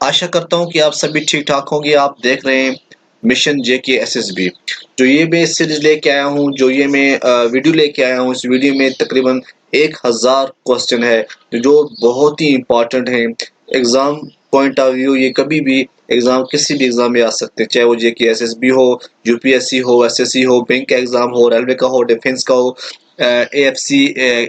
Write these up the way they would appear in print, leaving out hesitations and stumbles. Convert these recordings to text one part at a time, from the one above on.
आशा करता हूँ कि आप सभी ठीक ठाक होंगे। आप देख रहे हैं मिशन JKSSB। जो ये मैं सीरीज लेके आया हूँ, जो ये मैं वीडियो लेके आया हूँ, इस वीडियो में तकरीबन 1000 क्वेश्चन है जो बहुत ही इंपॉर्टेंट है। एग्जाम पॉइंट ऑफ व्यू ये कभी भी एग्जाम किसी भी एग्जाम में आ सकते हैं, चाहे वो JKSSB हो, UPSC हो, SSC हो, बैंक का एग्जाम हो, रेलवे का हो, डिफेंस का हो, AFC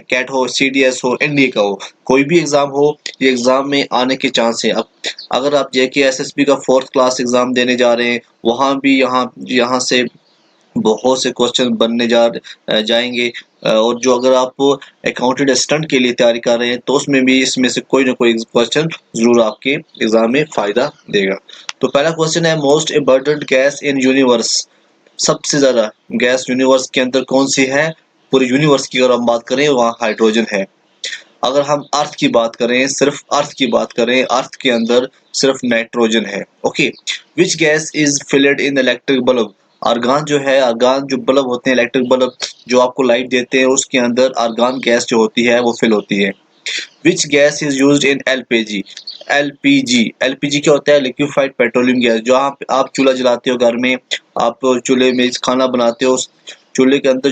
कैट हो, CDS हो, NDA का हो, कोई भी एग्जाम हो, ये एग्जाम में आने के चांस है। अब अगर आप JKSSB का 4th क्लास एग्जाम देने जा रहे हैं, वहां भी यहाँ यहाँ से बहुत से क्वेश्चन बनने जाएंगे। और जो अगर आप अकाउंटेंट असिस्टेंट के लिए तैयारी कर रहे हैं, तो उसमें भी इसमें से कोई ना कोई क्वेश्चन जरूर आपके एग्जाम में फायदा देगा। तो पहला क्वेश्चन है, most abundant gas in universe. सबसे ज्यादा गैस यूनिवर्स के अंदर कौन सी है? पूरे यूनिवर्स की अगर हम बात करें, वहाँ हाइड्रोजन है। अगर हम अर्थ की बात करें, सिर्फ अर्थ की बात करें, अर्थ के अंदर सिर्फ नाइट्रोजन है। Okay, which gas is filled in electric bulb. Argon जो है, आर्गान जो बल्ब होते हैं, इलेक्ट्रिक बल्ब जो आपको लाइट देते हैं, उसके अंदर आर्गान गैस जो होती है वो फिल होती है। Which gas is used in LPG। LPG क्या होता है? Liquefied petroleum gas. जो आप चूल्हा जलाते हो घर में, आप चूल्हे में खाना बनाते हो, उस चूल्हे के अंदर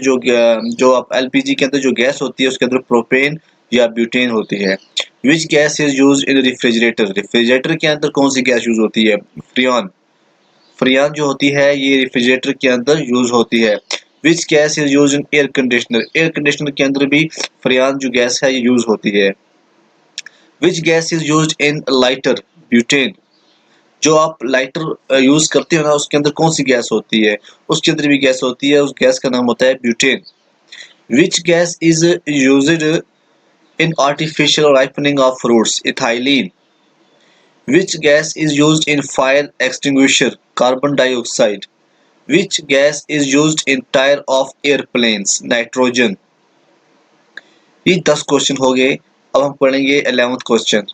जो आप LPG के अंदर जो गैस होती है, उसके अंदर प्रोपेन या ब्यूटेन होती है। Which gas is use in refrigerator. Refrigerator के अंदर कौन सी गैस यूज होती है? फ्रियान। फ्रियान जो होती है ये रेफ्रिजरेटर के अंदर यूज होती है। Which gas is use in air conditioner. Air conditioner के अंदर भी फ्रियान जो गैस है ये यूज होती है। Which gas is use in lighter. Butane. जो आप लाइटर यूज करते हो ना, उसके अंदर कौन सी गैस होती है? उसके अंदर भी गैस होती है, उस गैस का नाम होता है butane. Which gas is used in artificial ripening of fruits. Ethylene. Which gas is used in fire extinguisher? Carbon dioxide. Which gas is used in tire of airplanes? Nitrogen. ये 10 question हो गए। अब हम पढ़ेंगे 11th question.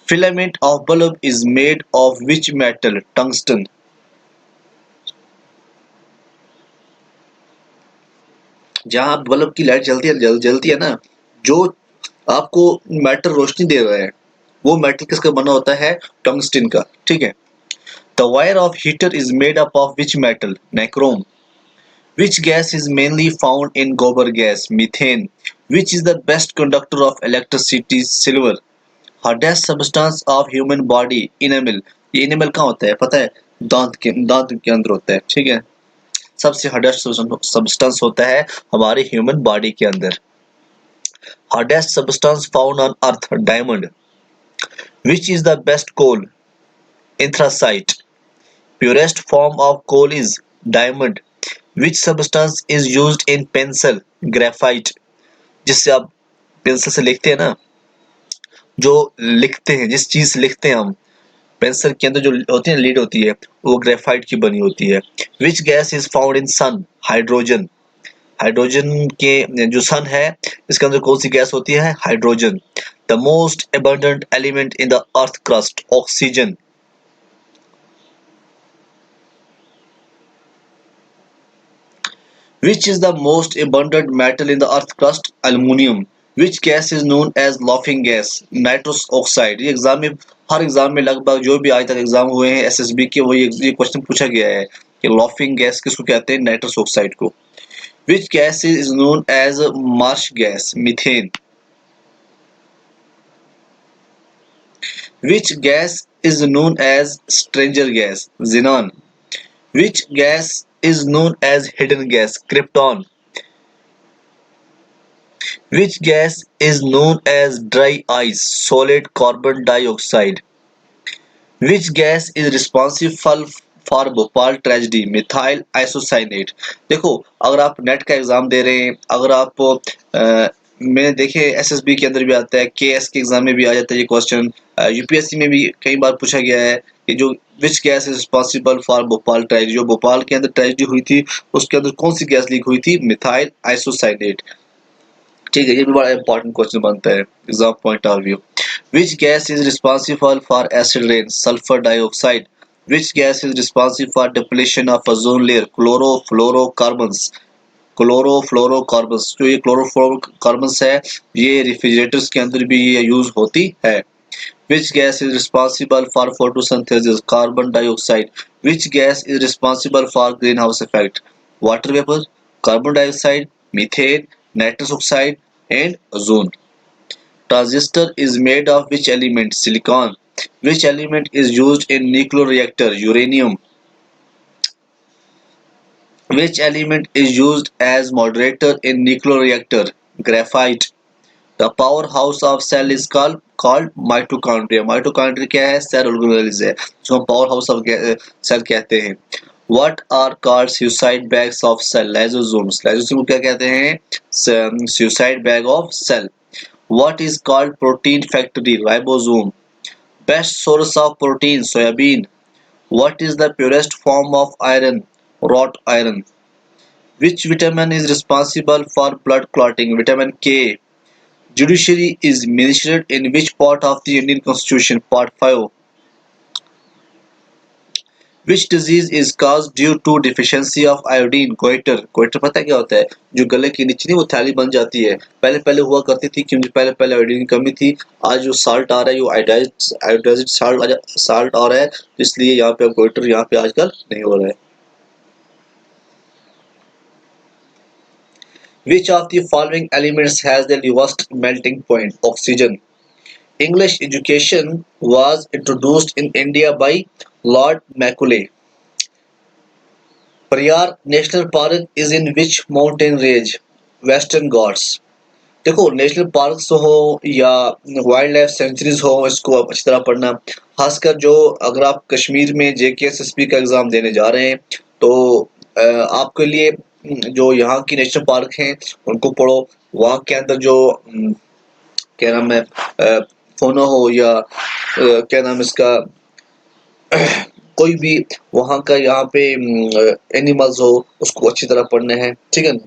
Filament of bulb is made of which metal? Tungsten. जहां bulb की light जलती है ना, जो आपको मेटल रोशनी दे रहा है, वो मेटल किसका बना होता है? टंगस्टन का। ठीक है। The wire of heater is made up of which metal? Nichrome. Which gas is mainly found in gobar gas? Methane. Which is the best conductor of electricity? Silver. Hardest substance of human body? Enamel. ये enamel कहाँ होता है पता है? दांत के अंदर होता है। ठीक है। सबसे हार्डेस्ट सब्सटेंस होता है हमारे ह्यूमन बॉडी के अंदर। Hardest substance found on earth? Diamond. Which is the best coal? Anthracite. Purest form of coal is diamond. Which substance is used in pencil? Graphite. जिससे आप पेंसिल से लिखते हैं ना, जो लिखते हैं, जिस चीज से लिखते हैं हम, पेंसिल के अंदर जो होती है लीड होती है, वो ग्रेफाइट की बनी होती है। Which gas is found in sun? Hydrogen. Hydrogen के जो सन है, इसके अंदर कौन सी गैस होती है? Hydrogen. The most abundant element in the earth crust? Oxygen. Which is the most abundant metal in the earth crust? Aluminium. Which gas is known as laughing gas? Nitrous oxide. ये exam में, हर exam में लगभग जो भी आज तक exam हुए हैं SSB के, वो ये क्वेश्चन पूछा गया है कि laughing gas किसको कहते हैं? नाइट्रस ऑक्साइड को। Which gas is known as marsh gas? Methane. Which gas is known as stranger gas? Xenon. Which gas is known as hidden gas? Krypton. Which gas is known as dry ice? Solid carbon dioxide. Which gas is responsible for Bhopal tragedy? Methyl isocyanate. देखो, अगर आप net का exam दे रहे हैं, अगर आप मैंने देखे SSB के अंदर भी आता है, KS के एग्जाम में भी आ जाता है ये क्वेश्चन, UPSC में भी कई बार पूछा गया है कि जो विच gas is responsible for Bhopal tragedy. जो भोपाल के अंदर ट्रेजेडी हुई थी, उसके अंदर कौन सी गैस लीक हुई थी? Methyl isocyanate. ठीक है, ये भी बड़ा इंपॉर्टेंट क्वेश्चन बनता है exam point of view. Which gas is responsible for acid rain? Sulphur dioxide. Which gas is responsible for depletion of ozone layer? Chlorofluorocarbons. Chlorofluorocarbons. जो ये क्लोरोफ्लोरोकार्बन्स है, ये रेफ्रिजरेटर्स के अंदर भी ये यूज होती है। Which gas is responsible for photosynthesis? Carbon dioxide. Which gas is responsible for greenhouse effect? Water vapor, carbon dioxide, methane, nitrous oxide, and ozone. Transistor is made of which element? Silicon. Which element is used in nuclear reactor? Uranium. Which element is used as moderator in nuclear reactor? Graphite. The powerhouse of cell is called mitochondria. Mitochondria क्या है? Cell organelles है, जो हम powerhouse of cell कहते हैं. What are called suicide bags of cell? Lysosomes. Lysosome क्या कहते हैं? Suicide bag of cell. What is called protein factory? Ribosome. Best source of protein? Soybean. What is the purest form of iron? Wrought iron. Which vitamin is responsible for blood clotting? Vitamin K. Judiciary is mentioned in which part of the Indian Constitution? Part 5. Which disease is caused due to deficiency of iodine? Goiter. Goiter पता है क्या होता है? जो गले के नीचे नहीं वो थैली बन जाती है. पहले पहले हुआ करती थी क्योंकि पहले पहले आयोडीन की कमी थी. आज जो साल्ट आ रहा है वो आयोडाइज्ड साल्ट आ रहा है, इसलिए यहाँ पे गोइटर यहाँ पे आजकल नहीं हो रहा है. Which of the following elements has the lowest melting point? Oxygen. English education was introduced in India by Lord Macaulay. Prayar National Park is in which mountain range? Western Ghats. देखो national parks हो या wild life sanctuaries हो, इसको आप अच्छी तरह पढ़ना. खासकर जो अगर आप कश्मीर में JKSSP का एग्जाम देने जा रहे हैं तो आपके लिए जो यहाँ की नेशनल पार्क हैं उनको पढ़ो. वहाँ के अंदर जो क्या नाम है फोनो हो या क्या नाम इसका कोई भी वहाँ का यहाँ पे एनिमल्स हो उसको अच्छी तरह पढ़ना है, ठीक है ना.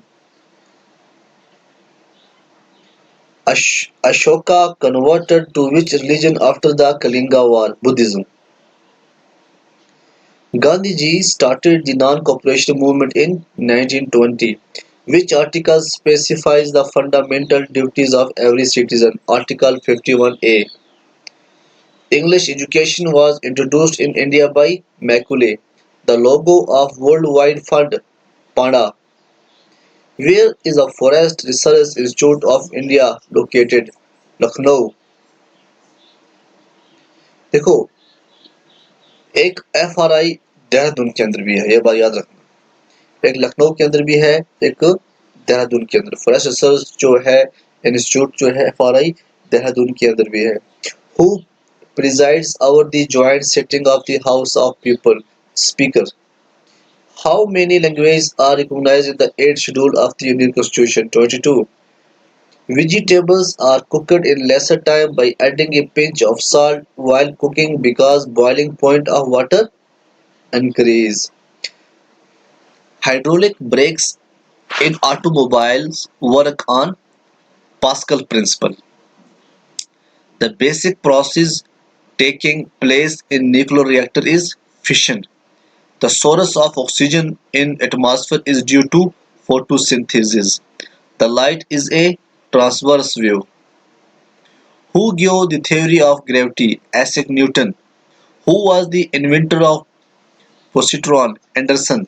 Ashoka converted to which religion after the Kalinga War? Buddhism. Gandhiji started the non-cooperation movement in 1920. Which article specifies the fundamental duties of every citizen? Article 51A. English education was introduced in India by Macaulay. The logo of World Wide Fund, Panda. Where is the Forest Research Institute of India located? Lucknow. देखो एक FRI Dehradun के अंदर भी है, ये बात याद रखना. एक लखनऊ के अंदर भी है, एक देहरादून के अंदर. फॉरेस्ट रिसर्च जो है इंस्टीट्यूट जो है FRI देहरादून के अंदर भी है. Who presides over the joint sitting of the House of People? Speaker. How many languages are recognized in the 8th schedule of the Indian Constitution? 22. Vegetables are cooked in lesser time by adding a pinch of salt while cooking because boiling point of water increase. Hydraulic brakes in automobiles work on Pascal principle. The basic process taking place in nuclear reactor is fission. The source of oxygen in atmosphere is due to photosynthesis. The light is a transverse wave. Who gave the theory of gravity? Isaac Newton. Who was the inventor of positron? Anderson.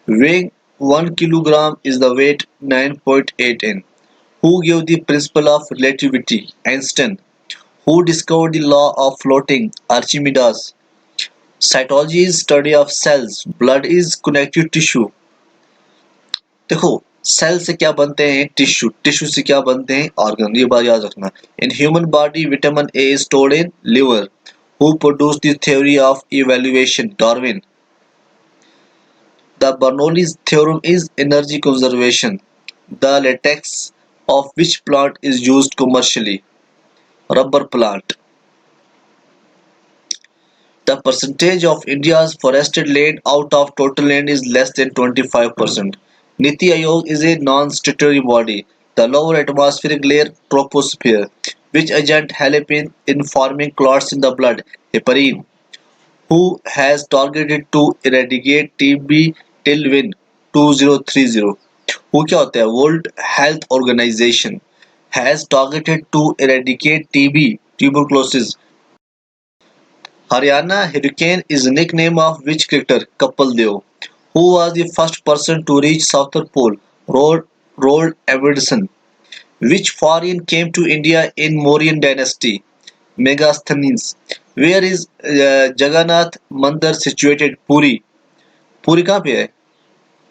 Weighing 1 kilogram is the weight 9.8 n. Who gave the principle of relativity? Einstein. Who discovered the law of floating? Archimedes. Cytology is study of cells. Blood is connective tissue. देखो cell से क्या बनते हैं? Tissue. Tissue से क्या बनते हैं? Organ. ये बात याद रखना. In human body vitamin A is stored in liver. Who produced the theory of evaluation? Darwin. The Bernoulli's theorem is energy conservation. The latex of which plant is used commercially? Rubber plant. The percentage of India's forested land out of total land is less than 25%. Niti Aayog is a non-statutory body. The lower atmospheric layer, troposphere. Which agent help in forming clots in the blood? Heparin. Who has targeted to eradicate TB till when? 2030. Who क्या होता है? World Health Organization has targeted to eradicate TB tuberculosis. Haryana Hurricane is a nickname of which cricketer? Kapil Dev. Who was the first person to reach Southern Pole? Roald Amundsen. Which foreign came to India in Mauryan dynasty? Megasthenes. Where is Jagannath Mandir situated? Puri. पूरी कहाँ पे है?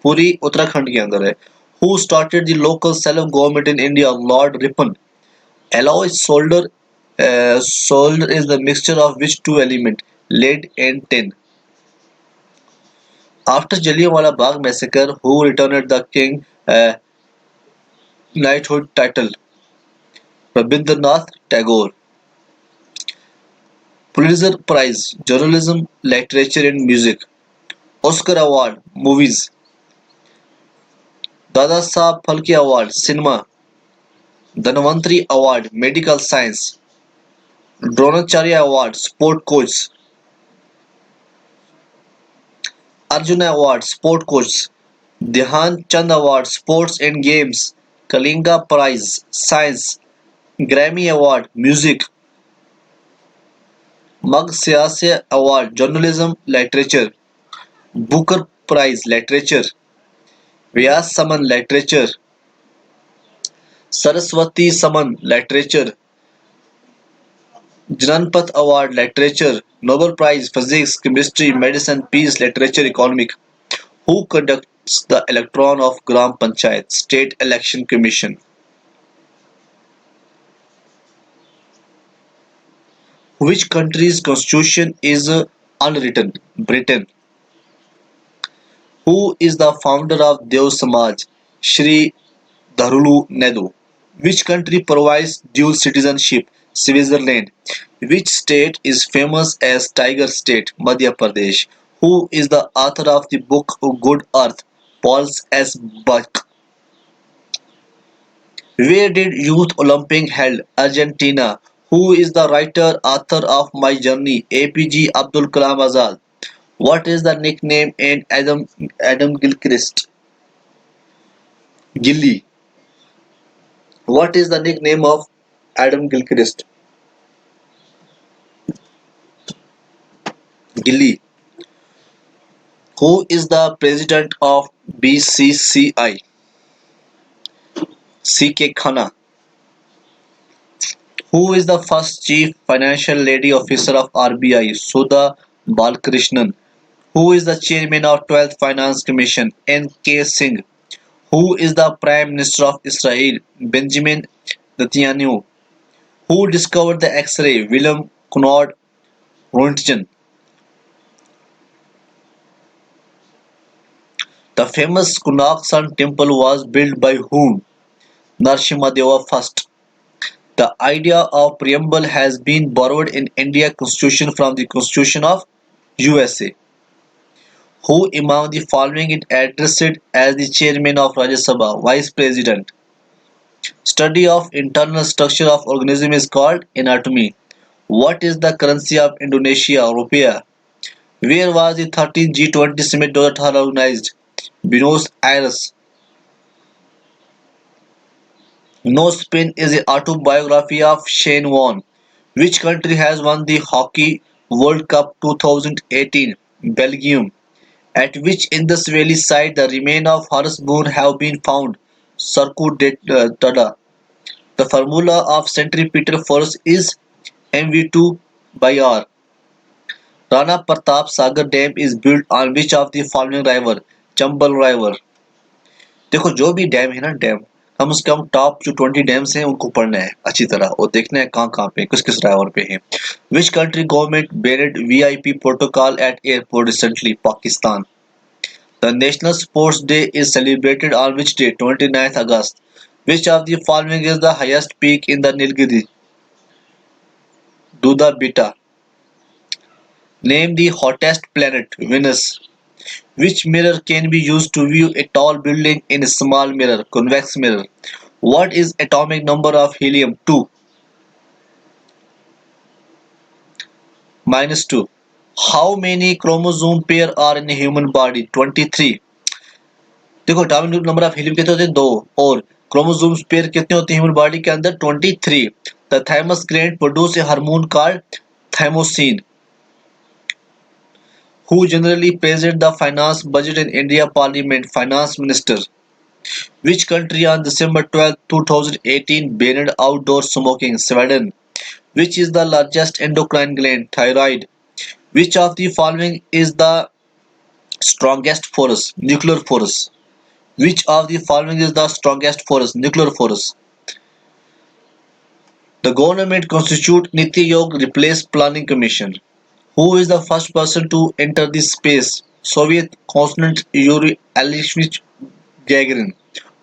पूरी उत्तराखंड के अंदर है. Who started the local self-government in India? Lord Ripon. Alloy solder is the mixture of which two elements? Lead and tin. After Jallianwala Bagh massacre, who returned the king knighthood title? Rabindranath Tagore. Pulitzer Prize, Journalism, Literature and Music. Oscar Award, Movies. Dada Saab Phalke Award, Cinema. Dhanvantri Award, Medical Science. Dronacharya Award, Sport Coach. Arjuna Award, Sport Coach. Dhyan Chand Award, Sports and Games. Kalinga Prize, Science. Grammy Award, Music. Magsaysay Award, Journalism, Literature. Booker Prize, Literature. Vyas Saman, Literature. Saraswati Saman, Literature. Jnanpath Award, Literature. Nobel Prize, Physics, Chemistry, Medicine, Peace, Literature, Economic. Who conducts the electoral of Gram Panchayat? State Election Commission. Which country's constitution is unwritten? Britain. Who is the founder of Dev Samaj? Shri Dharulu Naidu. Which country provides dual citizenship? Switzerland. Which state is famous as Tiger State? Madhya Pradesh. Who is the author of the book Good Earth? Paul S. Buck. Where did Youth Olympic held? Argentina. Who is the writer author of My Journey? APJ Abdul Kalam Azad. What is the nickname in Adam Gilchrist? Gilly. What is the nickname of Adam Gilchrist? Gilly. Who is the president of BCCI? C.K. Khanna. Who is the first chief financial lady officer of RBI? Sudha Balkrishnan. Who is the chairman of 12th Finance Commission? N.K. Singh. Who is the Prime Minister of Israel? Benjamin Netanyahu. Who discovered the X-ray? William Conrad Roentgen. The famous Kunak Sun temple was built by whom? Narasimha first. The idea of preamble has been borrowed in India Constitution from the Constitution of USA. Who among the following is addressed as the chairman of Rajya Sabha? Vice President. Study of internal structure of organism is called anatomy. What is the currency of Indonesia? Rupiah. Where was the 13th G20 summit 2018 organized? Buenos Aires. No Spin is the autobiography of Shane Warne. Which country has won the Hockey World Cup 2018? Belgium. At which Indus Valley site the remains of Horace Boone have been found? Sarkodha. The formula of centripetal force is mv2 by r. Rana Pratap Sagar Dam is built on which of the following river? Chambal River. देखो जो भी dam है ना dam कम से कम top जो 20 dams हैं उनको पढ़ना है अच्छी तरह और देखना है कहाँ कहाँ पे किस किस राइवर पे है. Which country government banned VIP protocol at airport recently? Pakistan. The National Sports Day is celebrated on which day? 29th August. Which of the following is the highest peak in the Nilgiri? Duda Beta. Name the hottest planet. Venus. Which mirror can be used to view a tall building in a small mirror? Convex mirror. What is atomic number of helium? 2. Minus 2. How many chromosome pair are in a human body? 23. देखो atomic number of helium कितने होते हैं? 2. और chromosomes pair कितने होते हैं human body के अंदर? 23। The thymus gland produce a hormone called thymosin who generally present the finance budget in India Parliament finance minister. Which country on December 12, 2018 banned outdoor smoking? Sweden. Which is the largest endocrine gland? Thyroid. Which of the following is the strongest force? Nuclear force. Which of the following is the strongest force? Nuclear force. The government constitute Niti Yog replace planning commission. Who is the first person to enter the space? Soviet astronaut Yuri Alexeyevich Gagarin.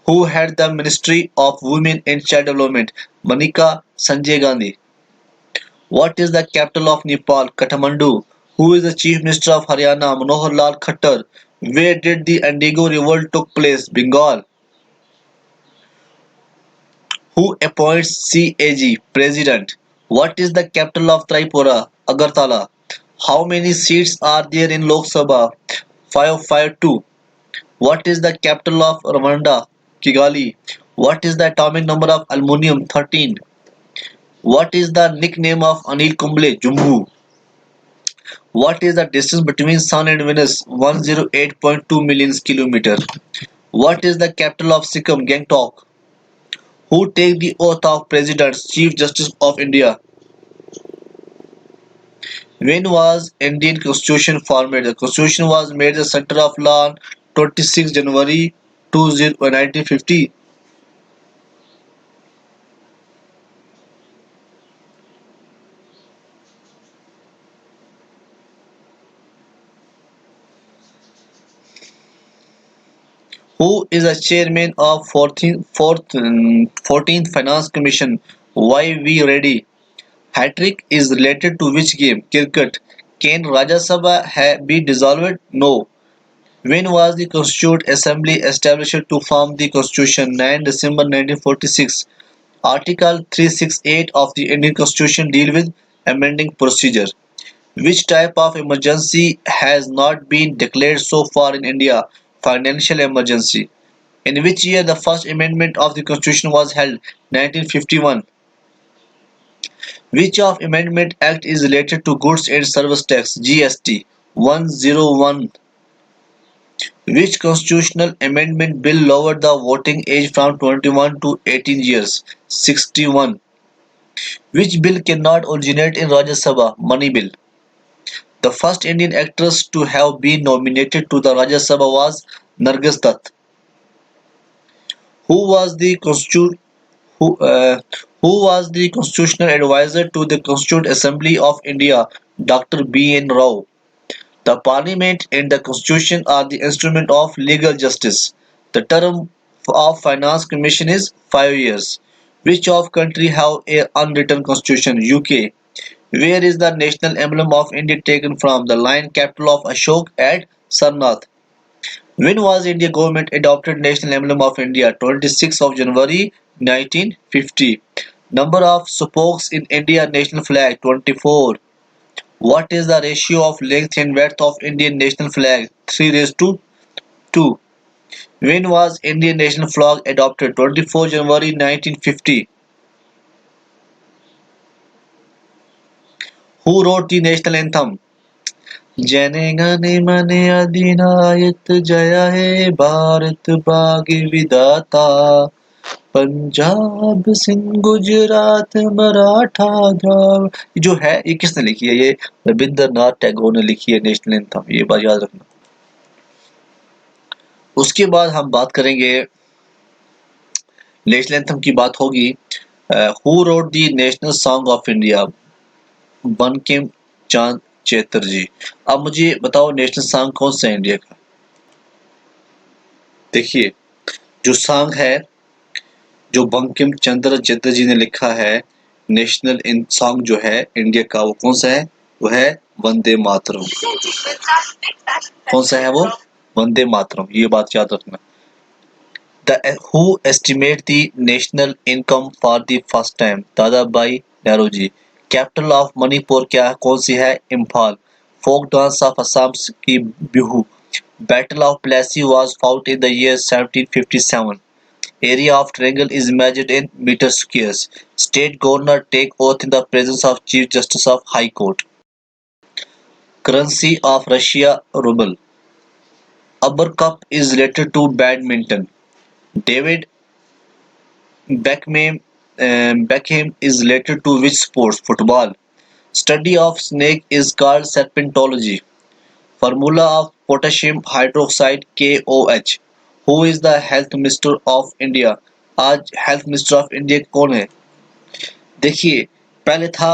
Who had the Ministry of Women and Child Development? Manika Sanjay Gandhi. What is the capital of Nepal? Kathmandu. Who is the Chief Minister of Haryana? Manohar Lal Khattar. Where did the Indigo Revolt took place? Bengal. Who appoints CAG? President. What is the capital of Tripura? Agartala. How many seats are there in Lok Sabha? 552. What is the capital of Rwanda? Kigali. What is the atomic number of aluminum? 13. What is the nickname of Anil Kumble? Jumbo. What is the distance between Sun and Venus? 108.2 million kilometers. What is the capital of Sikkim? Gangtok. Who take the oath of President, Chief Justice of India? When was Indian Constitution formed? The Constitution was made the center of law on 26 January 1950. Who is the chairman of 14th Finance Commission? Why we ready? Hat-trick is related to which game? Cricket. Can Rajya Sabha be dissolved? No. When was the Constituent Assembly established to form the Constitution? 9 December 1946. Article 368 of the Indian Constitution deal with amending procedure. Which type of emergency has not been declared so far in India? Financial emergency. In which year the first amendment of the Constitution was held? 1951. Which of Amendment Act is related to Goods and Service Tax? GST. 101. Which constitutional amendment bill lowered the voting age from 21 to 18 years? 61. Which bill cannot originate in Rajya Sabha? Money bill. The first Indian actress to have been nominated to the Rajya Sabha was Nargis Dutt. Who was the constitu- who, uh, who was the constitutional advisor to the Constituent Assembly of India? Dr. B.N. Rao. The Parliament and the Constitution are the instrument of legal justice. The term of Finance Commission is 5 years. Which of country have a unwritten constitution? UK. Where is the national emblem of India taken from? The lion capital of Ashok at Sarnath. When was India government adopted national emblem of India? 26th of January 1950. Number of spokes in India national flag? 24. What is the ratio of length and breadth of Indian national flag? 3 raised to 2. When was Indian national flag adopted? 24 January 1950. Who wrote the national anthem? जने गने मने अधिनायक जय हे भारत भाग्य विधाता पंजाब सिंध गुजरात मराठा द्राविड़ जो है ये किसने लिखी है? ये रविंद्रनाथ टैगोर ने लिखी है नेशनल एंथम, ये बात याद रखना। उसके बाद हम बात करेंगे नेशनल एंथम की बात होगी। Who wrote the national song of India? Bankim Chandra Chatterjee. अब मुझे बताओ नेशनल सॉन्ग कौन सा है इंडिया का? देखिए जो सॉन्ग है जो बंकिम चंद्र चटर्जी ने लिखा है नेशनल सॉन्ग जो है इंडिया का, वो कौन सा है? वो है वंदे मातरम। कौन सा है वो? वंदे मातरम, ये बात याद रखना। Who estimate the national income for the first time? दादा भाई नेहरू। कैपिटल ऑफ मणिपुर क्या कौन सी है? Imphal. Folk dance of Assam की Bihu. Battle of Plassey was fought in the year 1757. Area of triangle is measured in meter squares. State governor take oath in the presence of Chief Justice of High Court. Currency of Russia ruble. Uber Cup is related to badminton. David Beckham is related to which sports? Football. Study of snake is called serpentology. Formula of potassium hydroxide KOH. Who is the health minister of India? आज health minister of India कौन है? देखिए, पहले था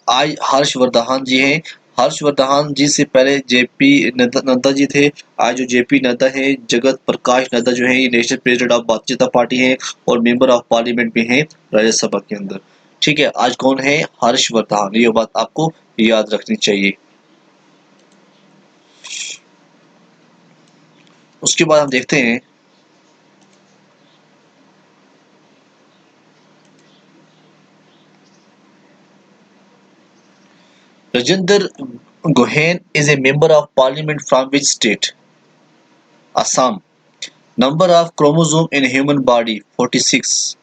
आज हर्षवर्धन जी हैं। हर्षवर्धन जी से पहले जेपी नड्डा जी थे। आज जो जेपी नड्डा है, जगत प्रकाश नड्डा जो है, ये national president of Bharatiya Janata party है और मेंबर ऑफ पार्लियामेंट भी हैं राज्यसभा के अंदर। ठीक है, आज कौन है? हर्षवर्धन। ये बात आपको याद रखनी चाहिए। उसके बाद हम देखते हैं Rajendra Gohain is a member of parliament from which state? Assam. Number of chromosome in human body 46.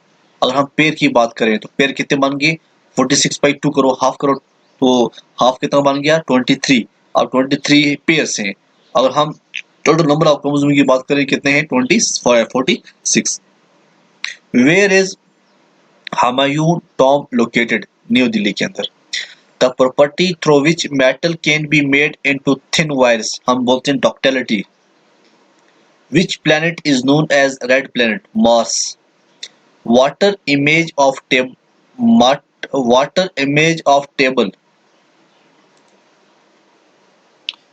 अगर हम पेड़ की बात करें तो पेड़ कितने बन गए? 46 बाई 2 करो, हाफ करो तो हाफ कितना बन गया? 23। और 23 पेयर्स हैं। अगर हम टोटल नंबर ऑफ क्रोमोसोम की बात करें कितने हैं? 46। Where is Humayun tomb located? New Delhi के अंदर। The property through which metal can be made into thin wires हम बोलते हैं ductility. Which planet is known as red planet? Mars. Water image of table.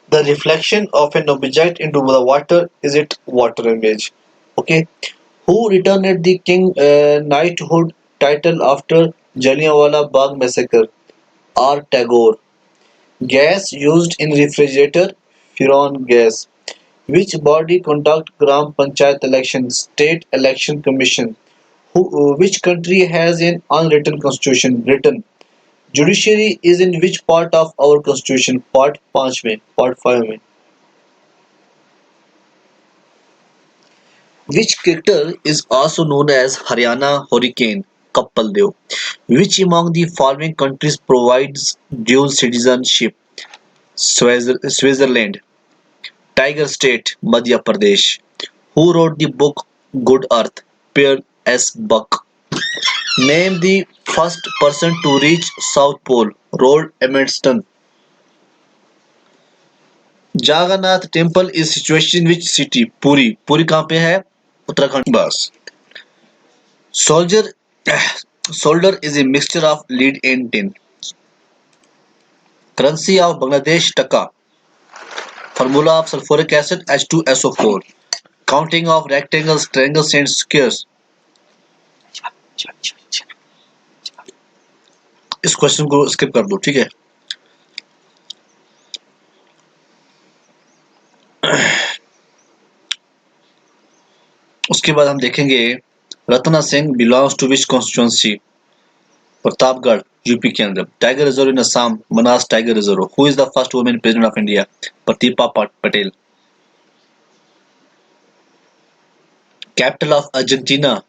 The reflection of an object into the water, is it water image? Okay. Who returned the king knighthood title after Jallianwala Bagh massacre? R. Tagore. Gas used in refrigerator? Freon gas. Which body conduct Gram Panchayat election? State Election Commission. Which country has an unwritten constitution? Britain. Judiciary is in which part of our constitution? Part 5 में, part 5 में. Which cricketer is also known as Haryana Hurricane? Kapil Dev. Which among the following countries provides dual citizenship? Switzerland. Tiger State, Madhya Pradesh. Who wrote the book Good Earth? Pierre S. Buck. Name the first person to reach South Pole. Roald Amundsen. Jagannath Temple is situated in which city? Puri. Puri कहाँ पे है? उत्तराखंड. बस. Solder is a mixture of lead and tin. Currency of Bangladesh taka. Formula of sulfuric acid H2SO4. Counting of rectangles, triangles and squares. इस question को skip कर दो, ठीक है. उसके बाद हम देखेंगे Ratna Singh belongs to which constituency? Pratapgarh, UP के अंदर. Tiger reserve in Assam, Manas tiger reserve. Who is the first women president of India? Pratibha Patel. Capital of Argentina,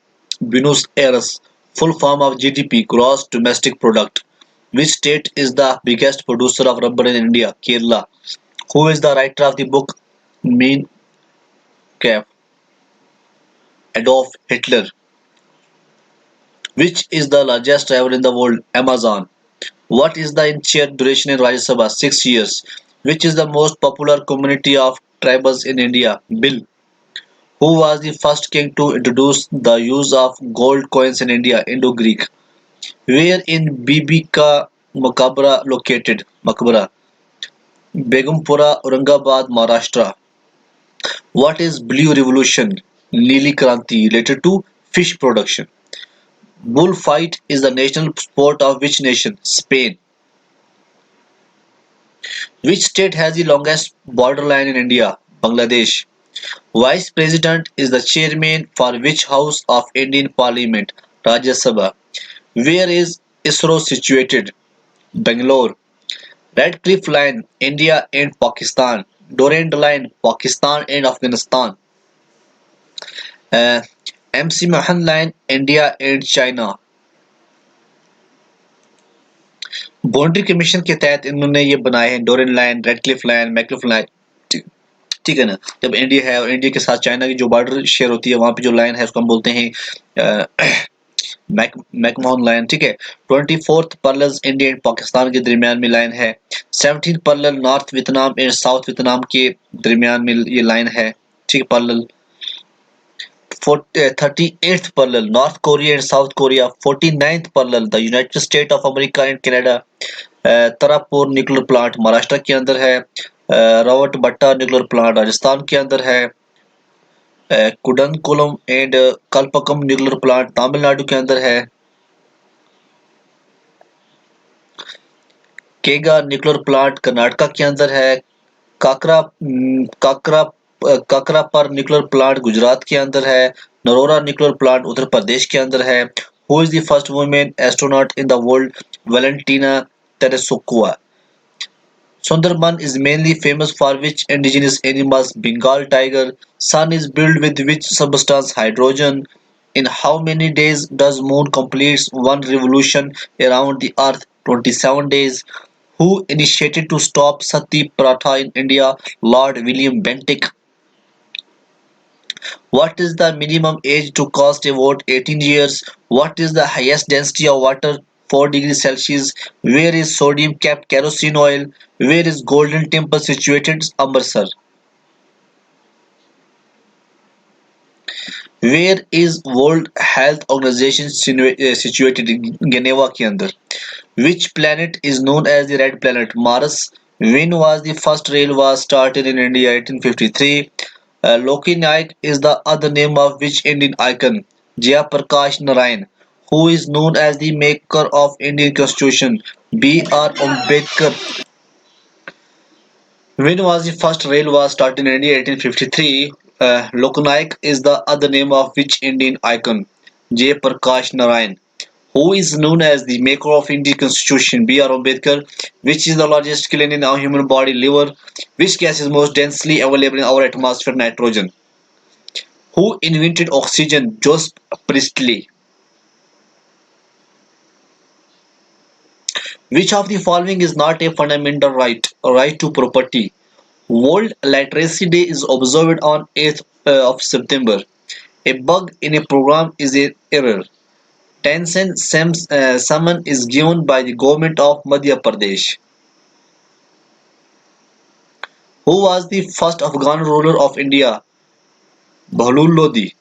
Buenos Aires. Full form of GDP, gross domestic product. Which state is the biggest producer of rubber in India? Kerala. Who is the writer of the book Mein Kampf? Adolf Hitler. Which is the largest river in the world? Amazon. What is the in-chair duration in Rajya Sabha? 6 years. Which is the most popular community of tribals in India? Bill. Who was the first king to introduce the use of gold coins in India? Indo-Greek. Where in Bibi ka Maqbara located? Maqbara. Begumpura, Aurangabad, Maharashtra. What is Blue Revolution? Neeli Kranti, related to fish production. Bullfight is the national sport of which nation? Spain. Which state has the longest borderline in India? Bangladesh. Vice President is the chairman for which house of Indian Parliament? Rajya Sabha. Where is ISRO situated? Bangalore. Red Cliff Line, India and Pakistan. Durand Line, Pakistan and Afghanistan. MC Mahan Line, India and China। Boundary commission के तहत इन्होंने ये बनाए हैं Durand line, Radcliffe line, मैक्लिफ line. ठीक ठीक है ना। जब इंडिया है और इंडिया के साथ चाइना की जो बॉर्डर शेयर होती है, वहां पे जो लाइन है उसको हम बोलते हैं मैकमोहन लाइन। ठीक है। 24th parallel India and Pakistan के दरमियान में लाइन है। 17th parallel north Vietnam and south Vietnam के दरमियान में ये लाइन है। ठीक है, parallel. 38th parallel North Korea and South Korea, 49th parallel the United States of America and Canada। Tarapur nuclear plant Maharashtra के अंदर है। रावट भट्टा न्यूक्लियर प्लांट राजस्थान के अंदर है। Kudankulam and Kalpakkam nuclear plant Tamil के अंदर है। केगा न्यूक्लियर प्लांट कर्नाटका के अंदर है। काकरा काकरा काकरापर न्यूक्लियर प्लांट गुजरात के अंदर है। नरोरा न्यूक्लियर प्लांट उत्तर प्रदेश के अंदर है। Who is the first women astronaut in the world? Valentina Tereshkova. Sundarban is mainly famous for which indigenous animals? Bengal tiger. Sun is built with which substance? Hydrogen. In how many days does moon completes one revolution around the earth? 27 days. Who initiated to stop Sati Pratha in India? Lord William Bentinck. What is the minimum age to cast a vote? 18 years. What is the highest density of water? 4 degrees Celsius. Where is sodium capped kerosene oil? Where is Golden Temple situated? Amritsar. Where is World Health Organization situated? Geneva के अंदर। Which planet is known as the red planet? Mars. When was the first rail was started in India? 1853. Loki Naik is the other name of which Indian icon? Jaya Prakash Narayan. Who is known as the maker of Indian Constitution? B.R. Ambedkar. When was the first rail was started in India? 1853. Lokanaik is the other name of which Indian icon? J. Prakash Narayan. Who is known as the maker of Indian Constitution? B.R. Ambedkar. Which is the largest killing in our human body? Liver. Which gas is most densely available in our atmosphere? Nitrogen. Who invented oxygen? Joseph Priestley. Which of the following is not a fundamental right? Right to property. World Literacy Day is observed on 8th of September. A bug in a program is an error. 10 cent summon is given by the government of Madhya Pradesh. Who was the first Afghan ruler of India? Bahlul Lodi.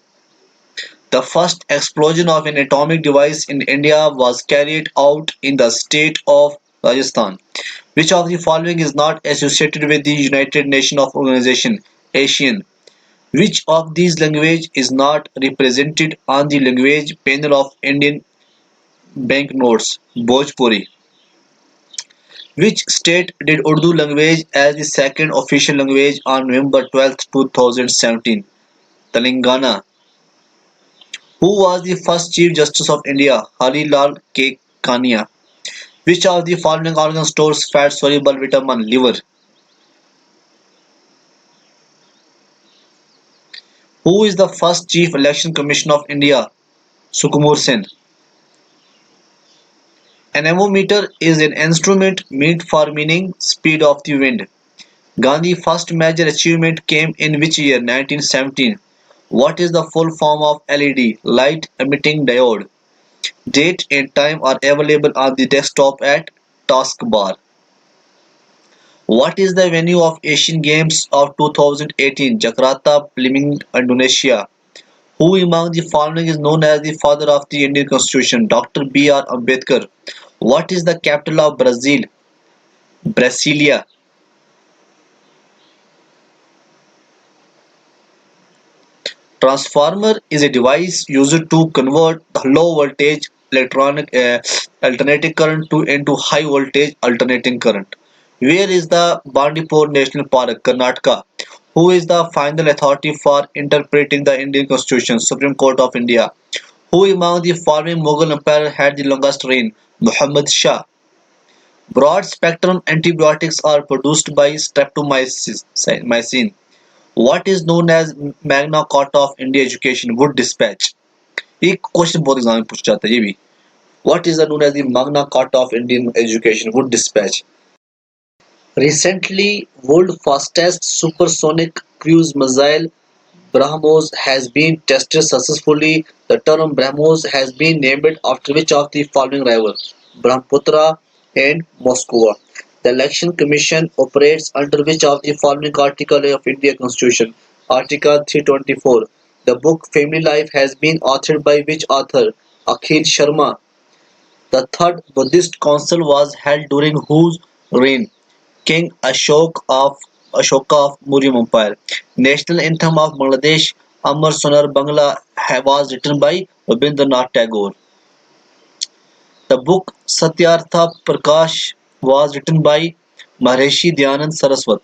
The first explosion of an atomic device in India was carried out in the state of Rajasthan. Which of the following is not associated with the United Nations of Organization? Asian. Which of these language is not represented on the language panel of Indian banknotes? Bhojpuri. Which state did Urdu language as the second official language on November 12, 2017? Telangana. Who was the first Chief Justice of India? Hari Lal K. Kania. Which of the following organ stores fat soluble vitamin? Liver. Who is the first Chief Election Commissioner of India? Sukumar Sen. Anemometer is an instrument meant for measuring speed of the wind. Gandhi's first major achievement came in which year? 1917. What is the full form of LED? Light emitting diode. Date and time are available on the desktop at taskbar. What is the venue of Asian Games of 2018? Jakarta, Palembang, Indonesia. Who among the following is known as the father of the Indian Constitution? Dr. B.R. Ambedkar. What is the capital of Brazil? Brasilia. Transformer is a device used to convert the low voltage electronic alternating current into high voltage alternating current. Where is the Bandipur National Park, Karnataka? Who is the final authority for interpreting the Indian Constitution? Supreme Court of India. Who among the following Mughal emperor had the longest reign? Muhammad Shah. Broad spectrum antibiotics are produced by streptomycin. What is known as Magna Carta of India Education Wood Dispatch? एक question बहुत exam में पूछा जाता है ये भी. What is known as the Magna Carta of Indian Education Wood Dispatch? Recently, world fastest supersonic cruise missile BrahMos has been tested successfully. The term BrahMos has been named after which of the following rivals? Brahmaputra and Moscow. The Election Commission operates under which of the following article of India Constitution? Article 324. The book Family Life has been authored by which author? Akhil Sharma. The third Buddhist council was held during whose reign? King Ashoka of Muryam Empire. National anthem of Bangladesh, Amar Sonar Bangla, was written by Rabindranath Tagore. The book Satyartha Prakash was written by Maharishi Dyanand Saraswat.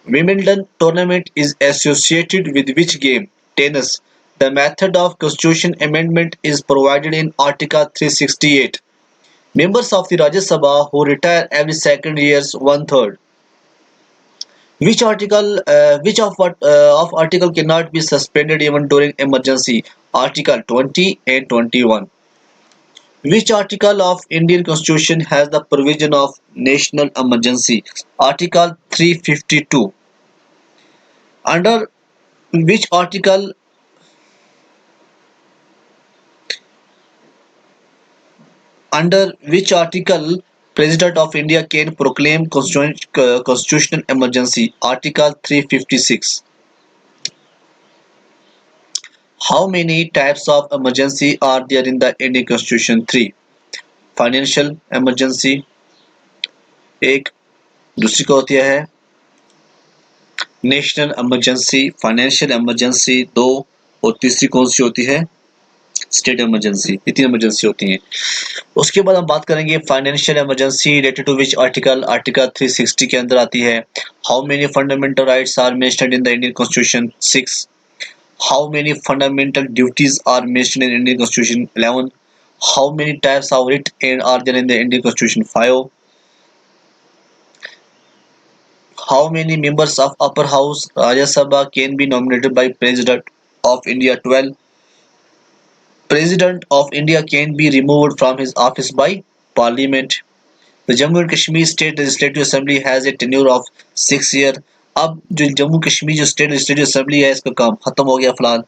Wimbledon tournament is associated with which game? Tennis. The method of constitution amendment is provided in Article 368. Members of the Rajya Sabha who retire every second years one third. Which of what of article cannot be suspended even during emergency? Article 20 and 21. Which article of Indian Constitution has the provision of national emergency? Article 352. Under which article under which article President of India can proclaim constitutional emergency? Article 356. How many types of emergency are there in the Indian Constitution? 3. Financial emergency एक, दूसरी को होती है national emergency, financial emergency दो, और तीसरी कौन सी होती है? State emergency. ये तीन इमरजेंसी होती हैं. उसके बाद हम बात करेंगे financial emergency related to which article? Article 360 के अंदर आती है. How many fundamental rights are mentioned in the Indian constitution? 6. How many fundamental duties are mentioned in Indian Constitution? 11. How many types of writ are there in the Indian Constitution? 5. How many members of Upper House Rajya Sabha can be nominated by President of India? 12. President of India can be removed from his office by Parliament. The Jammu and Kashmir State Legislative Assembly has a tenure of 6 years. अब जो जम्मू कश्मीर जो state legislative assembly है इसका काम खत्म हो गया फिलहाल,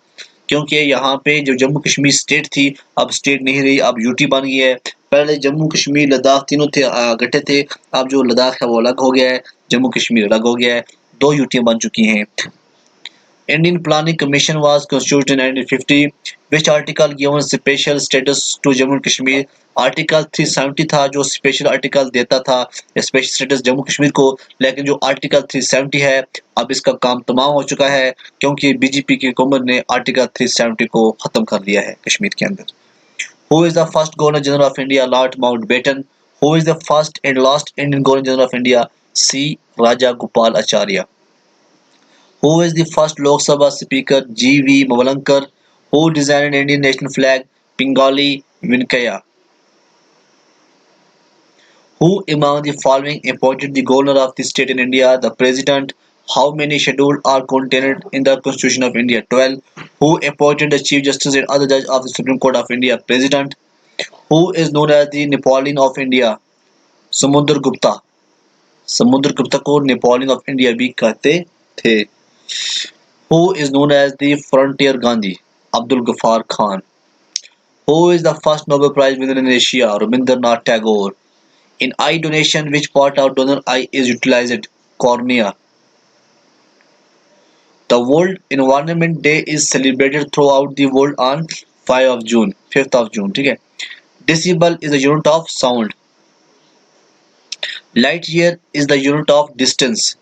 क्योंकि यहाँ पे जो जम्मू कश्मीर स्टेट थी अब स्टेट नहीं रही, अब यूटी बन गई है. पहले जम्मू कश्मीर लद्दाख तीनों थे इकट्ठे थे, अब जो लद्दाख है वो अलग हो गया है, जम्मू कश्मीर अलग हो गया है, दो यूटियाँ बन चुकी हैं. Indian Planning Commission was constituted in 1950. Which article given special status to Jammu and Kashmir? Article 370 था जो स्पेशल आर्टिकल देता था स्पेशल स्टेटस जम्मू कश्मीर को, लेकिन जो आर्टिकल 370 है अब इसका काम तमाम हो चुका है क्योंकि बीजेपी की हुकूमत ने आर्टिकल 370 को खत्म कर दिया है कश्मीर के अंदर. Who is the first Governor General of India? Lord Mountbatten. Who is the first and last Indian Governor General of India? C. Raja Gopal Acharya. Who is the first Lok Sabha Speaker? G.V. Mavalankar. Who designed Indian national flag? Pingali Venkaiah. Who among the following appointed the governor of the state in India? The president. How many schedules are contained in the Constitution of India? 12. Who appointed the Chief Justice and other judge of the Supreme Court of India? President. Who is known as the Napoleon of India? समुद्र गुप्ता. समुद्र गुप्ता को Napoleon of India भी कहते थे. Who is known as the Frontier Gandhi? Abdul Ghaffar Khan. Who is the first Nobel Prize winner in Asia? Rabindranath Tagore. In eye donation, which part of donor eye is utilized? Cornea. The World Environment Day is celebrated throughout the world on 5 of June. 5th of June. ठीक है. Decibel is the unit of sound. Light year is the unit of distance.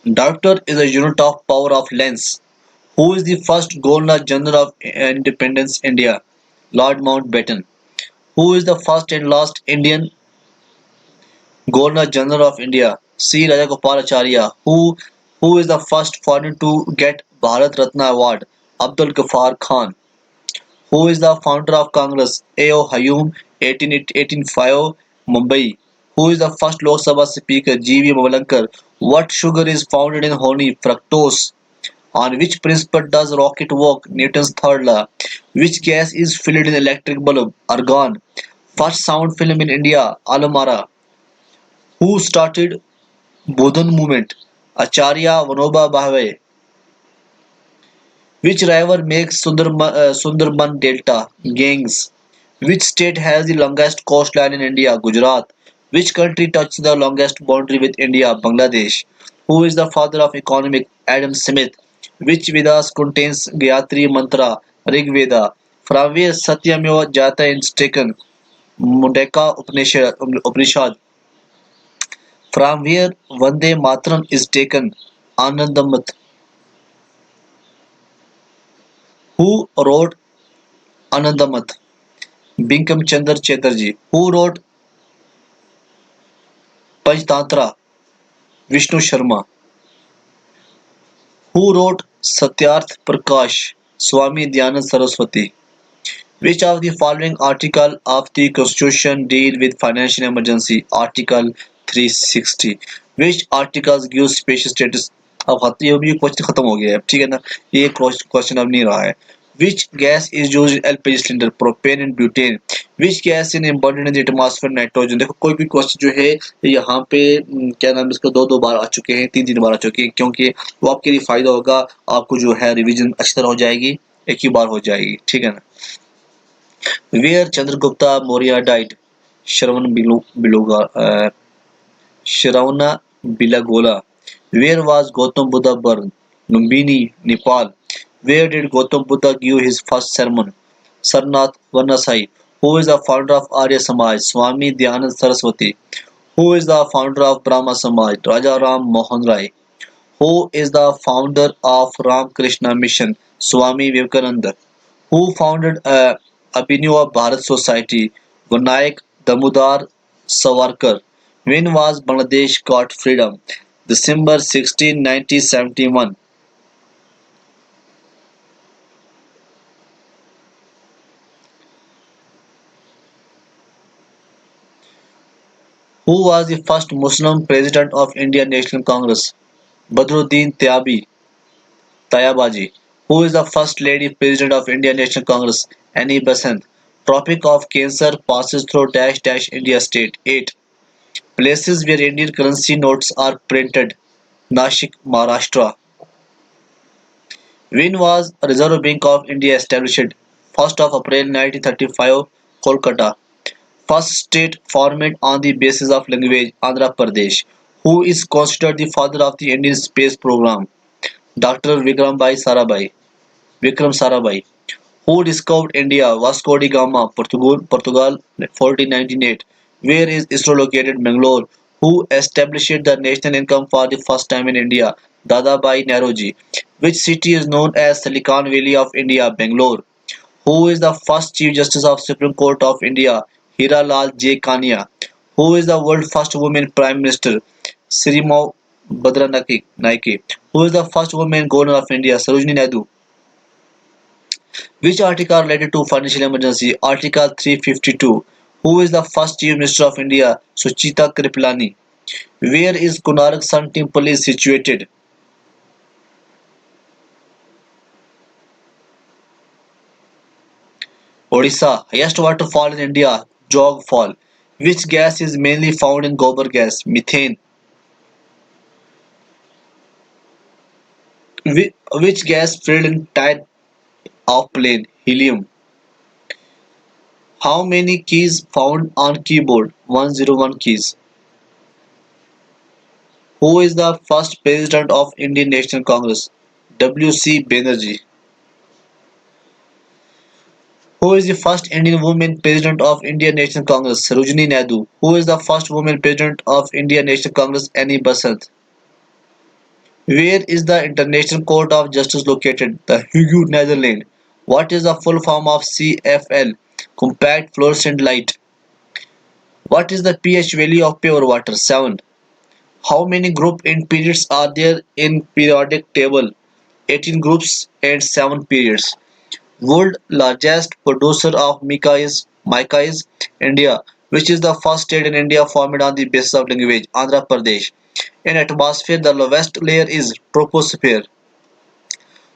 Diopter is the unit of power of lens. Who is the first Governor General of Independence India? Lord Mountbatten. Who is the first and last Indian Governor General of India? C. Rajagopalacharya. Who is the first foreigner to get Bharat Ratna Award? Abdul Ghaffar Khan. Who is the founder of Congress? A.O. Hayum, 1885, Mumbai. Who is the first Lok Sabha Speaker? G.V. Mavalankar. What sugar is found in honey? Fructose. On which principle does rocket walk? Newton's third law. Which gas is filled in electric bulb? Argon. First sound film in India? Alamara. Who started Bodhan movement? Acharya Vanoba Bhave. Which river makes Sundarban Delta? Ganges. Which state has the longest coastline in India? Gujarat. Which country touches the longest boundary with India? Bangladesh. Who is the father of economic? Adam Smith. Which Vedas contains Gayatri Mantra? Rig Veda. From where Satyameva Jata is taken? Mundaka Upanishad. From where Vande Mataram is taken? Anandamath. Who wrote Anandamath? Binkim Chandra Chatterjee. Who wrote Panchtantra? Vishnu Sharma. Who wrote Satyarth Prakash? Swami Dyanand Saraswati. Which of the following article of the Constitution deal with financial emergency? Article 360. Which articles give special status? अब ये भी question खत्म हो गया है ठीक है ना ये क्वेश्चन अब नहीं रहा है which gas is used in LPG cylinder propane and butane which gas is embodied in the atmosphere nitrogen देखो कोई भी क्वेश्चन जो है यहाँ पे क्या नाम है इसका दो दो बार आ चुके हैं तीन तीन बार आ चुके हैं क्योंकि वो आपके लिए फायदा होगा आपको जो है रिवीजन अच्छी तरह हो जाएगी एक ही बार हो जाएगी ठीक है ना where Chandragupta Maurya died. Shravana Bilagola. Where was Gautam Buddha born? Lumbini, Nepal. Where did Gautam Buddha give his first sermon? Sarnath Varnasai. Who is the founder of Arya Samaj? Swami Dyanand Saraswati. Who is the founder of Brahma Samaj? Raja Ram Mohan Rai. Who is the founder of Ram Krishna Mission? Swami Vivekananda. Who founded Abhinav Bharat Society? Vinayak Damodar Savarkar. When was Bangladesh got freedom? December 16, 1971. Who was the first Muslim president of Indian National Congress? Badruddin Tayabaji. Who is the first lady president of Indian National Congress? Annie Besant. Tropic of Cancer passes through dash dash India state. 8. Places where Indian currency notes are printed. Nashik, Maharashtra. When was Reserve Bank of India established? 1st of April 1935, Kolkata. First state formed on the basis of language, Andhra Pradesh. Who is considered the father of the Indian space program? Dr. Vikram Sarabhai. Who discovered India? Vasco da Gama, Portugal, 1498. Where is ISRO located? Bangalore. Who established the national income for the first time in India? Dadabhai Naoroji. Which city is known as Silicon Valley of India? Bangalore. Who is the first Chief Justice of Supreme Court of India? Hira Lal J. Kania. Who is the world's first woman Prime Minister? Sirima Naike. Who is the first woman Governor of India? Sarojini Naidu. Which article related to financial emergency? Article 352. Who is the first Chief Minister of India? Suchita Kripalani. Where is Konark Sun Temple is situated? Odisha. Highest waterfall in India? Jog Fall. Which gas is mainly found in gobar gas? Methane. Which gas filled in tide of plane? Helium. How many keys found on keyboard? 101 keys. Who is the first president of Indian National Congress? W.C. Banerjee. Who is the first Indian woman president of Indian National Congress? Sarojini Naidu. Who is the first woman president of Indian National Congress? Annie Besant. Where is the International Court of Justice located? The Hague, Netherlands. What is the full form of CFL? Compact fluorescent light. What is the pH value of pure water? 7. How many group in periods are there in periodic table? 18 groups and 7 periods. World largest producer of mica is India. Which is the first state in India formed on the basis of language? Andhra Pradesh. In atmosphere, the lowest layer is troposphere.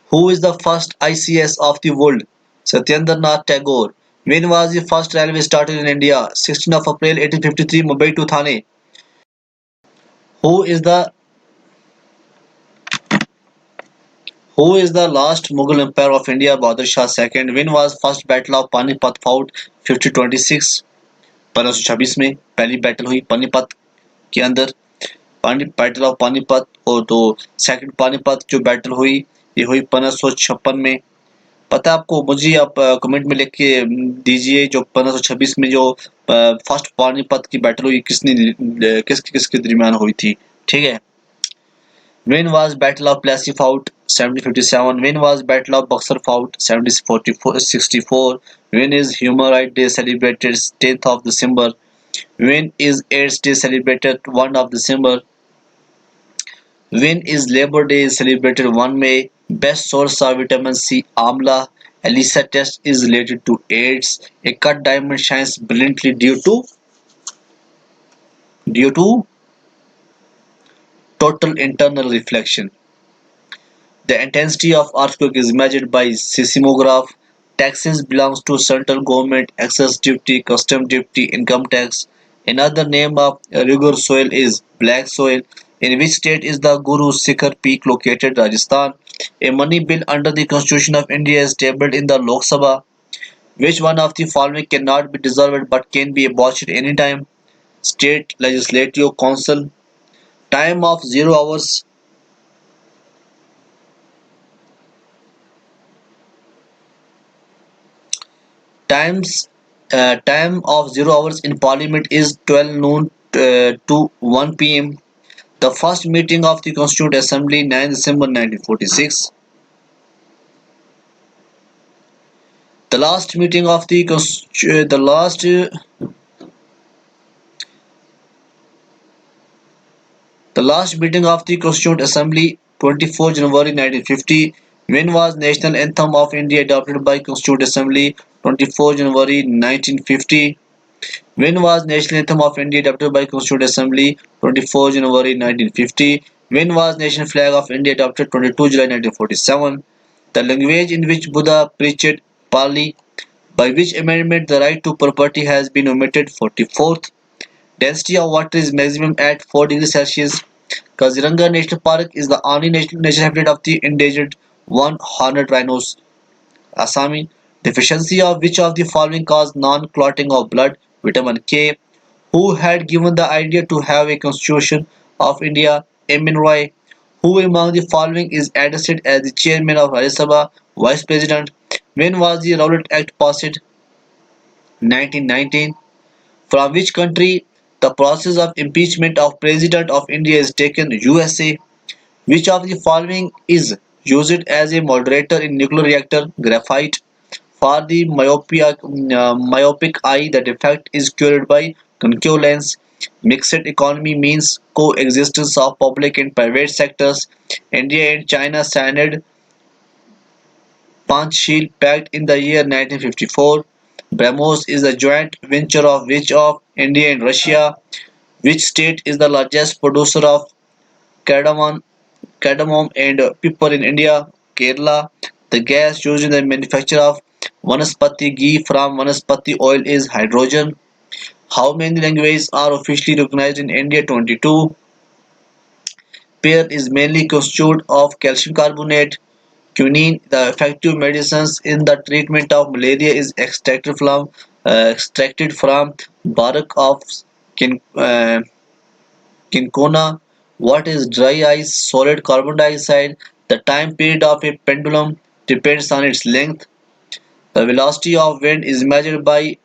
Who is the first ICS of the world? Satyendranath Tagore. When was the first railway started in India? 16th of April 1853, Mumbai to Thane. Who is the Who is the last Mughal emperor of India? Bahadur Shah II. When was first battle of Panipat fought? 1526 1526 में पहली battle हुई पानीपत के अंदर battle of Panipat. और तो second Panipat जो battle हुई ये हुई 1556 में। पता है आपको? मुझे आप कमेंट में लिख के दीजिए जो 1526 में जो फर्स्ट पानीपत की बैटल हुई किसके किसके दरमियान हुई थी। ठीक है। When was Battle of Plassey fought? 1757. When was Battle of Buxar fought? 1764. When is Human Rights Day celebrated? 10th of December. When is AIDS Day celebrated? 1 of December. When is Labor Day celebrated? 1 May. Best source of vitamin C, Amla. ELISA test is related to AIDS. A cut diamond shines brilliantly due to total internal reflection. The intensity of earthquake is measured by seismograph. Taxes belongs to central government, excess duty, custom duty, income tax. Another name of rigor soil is black soil. In which state is the Guru Sikhar peak located? Rajasthan. A money bill under the Constitution of India is tabled in the Lok Sabha. Which one of the following cannot be dissolved but can be abolished anytime? State Legislative Council. Time of 0 hours. Time of 0 hours in Parliament is 12 noon to 1 p.m. The first meeting of the Constituent Assembly 9 December 1946. The last meeting of the last meeting of the Constituent Assembly 24 January 1950. When was National Anthem of India adopted by Constituent Assembly? 24 January 1950. When was National Anthem of India adopted by Constituent Assembly? 24 January 1950. When was National Flag of India adopted? 22 July 1947. The language in which Buddha preached, Pali. By which amendment the right to property has been omitted? 44th. Density of water is maximum at 4 degrees Celsius. Kaziranga National Park is the only national habitat of the endangered one-horned rhinos. Assami. Deficiency of which of the following cause non-clotting of blood? Vitamin K. Who had given the idea to have a constitution of India? M.N. Roy. Who among the following is addressed as the chairman of Rajya Sabha, vice president? When was the Rowlatt Act passed? 1919. From which country the process of impeachment of President of India is taken? USA. Which of the following is used as a moderator in nuclear reactor? Graphite. For the myopic eye, the defect is cured by concave lens. Mixed economy means coexistence of public and private sectors. India and China signed Panchsheel Pact in the year 1954. BrahMos is a joint venture of which of India and Russia? Which state is the largest producer of cardamom and pepper in India? Kerala. The gas used in the manufacture of Vanaspati ghee from Vanaspati oil is hydrogen. How many languages are officially recognized in India? 22. Pear is mainly constituted of calcium carbonate. Quinine, the effective medicines in the treatment of malaria, is extracted from bark of kin, uh, cinchona. What is dry ice? Solid carbon dioxide. The time period of a pendulum depends on its length. The velocity of wind is measured by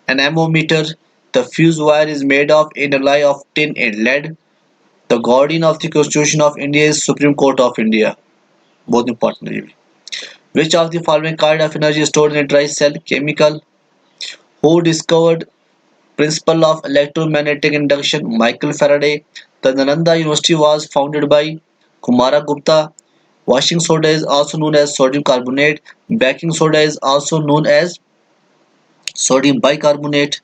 anemometer. The fuse wire is made of an alloy of tin and lead. The guardian of the Constitution of India is Supreme Court of India. Both important. Which of the following kind of energy is stored in a dry cell? Chemical. Who discovered principle of electromagnetic induction? Michael Faraday. The Nalanda University was founded by Kumara Gupta. Washing soda is also known as sodium carbonate. Baking soda is also known as sodium bicarbonate.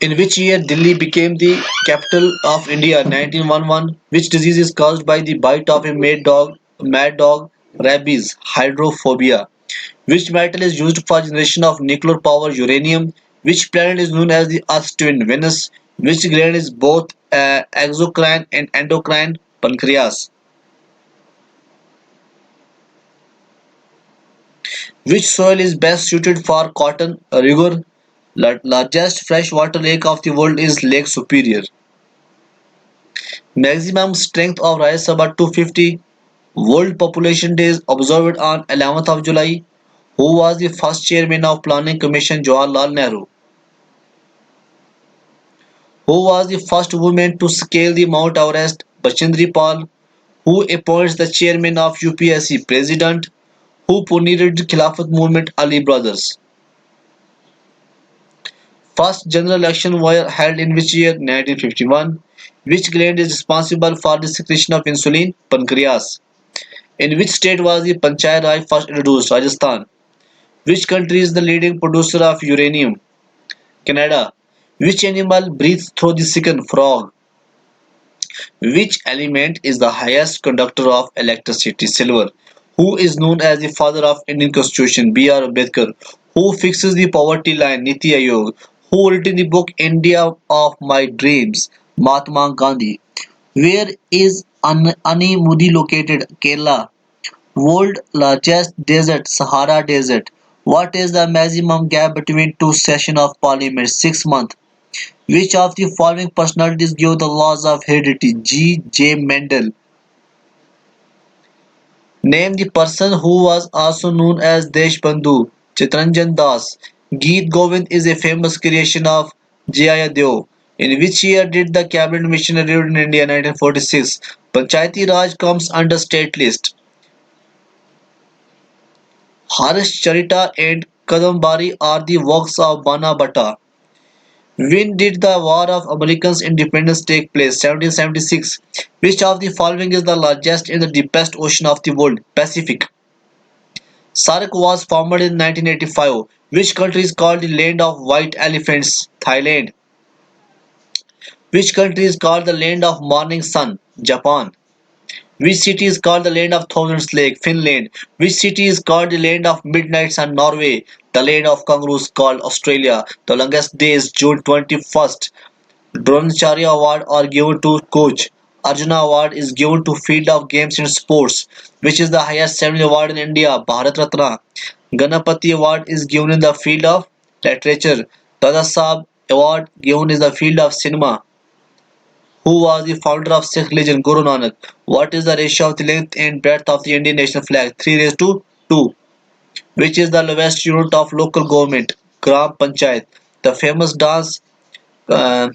In which year Delhi became the capital of India? 1911. Which disease is caused by the bite of a mad dog, rabies, hydrophobia? Which metal is used for generation of nuclear power? Uranium. Which planet is known as the Earth's twin? Venus. Which gland is both exocrine and endocrine? Pancreas. Which soil is best suited for cotton? River. Largest freshwater lake of the world is Lake Superior. Maximum strength of Rajya Sabha 250. World Population Days observed on 11th of July. Who was the first chairman of Planning Commission? Jawaharlal Nehru. Who was the first woman to scale the Mount Everest? Bachindri Pal. Who appoints the chairman of UPSC? President. Who pioneered the Khilafat movement? Ali brothers. First general election were held in which year? 1951. Which gland is responsible for the secretion of insulin? Pancreas. In which state was the Panchayat Raj first introduced? Rajasthan. Which country is the leading producer of uranium? Canada. Which animal breathes through the skin? Frog. Which element is the highest conductor of electricity? Silver. Who is known as the father of Indian Constitution? B.R. Ambedkar. Who fixes the poverty line? Niti Aayog. Who written the book India of My Dreams? Mahatma Gandhi. Where is Animudi located? Kerala. World largest desert, Sahara Desert. What is the maximum gap between two sessions of parliament? 6 months. Which of the following personalities give the laws of heredity? G. J. Mendel. Name the person who was also known as Deshbandhu. Chitranjan Das. Geet Govind is a famous creation of Jaya Deo. In which year did the cabinet mission arrive in India? 1946. Panchayati Raj comes under state list. Harish Charita and Kadambari are the works of Bana Bhatta. When did the War of American Independence take place? 1776. Which of the following is the largest and the deepest ocean of the world? Pacific. SAARC was formed in 1985. Which country is called the land of white elephants? Thailand. Which country is called the land of morning sun? Japan. Which city is called the land of thousands lake? Finland. Which city is called the land of midnight sun? Norway. The land of kangaroos called Australia. The longest day is June 21st. Dronacharya Award are given to coach. Arjuna Award is given to field of games and sports, which is the highest civil award in India. Bharat Ratna. Ganapati Award is given in the field of literature. Dada Saab Award given in the field of cinema. Who was the founder of Sikh religion? Guru Nanak. What is the ratio of the length and breadth of the Indian national flag? 3 raised to 2. Which is the lowest unit of local government? Gram Panchayat. The famous dance uh,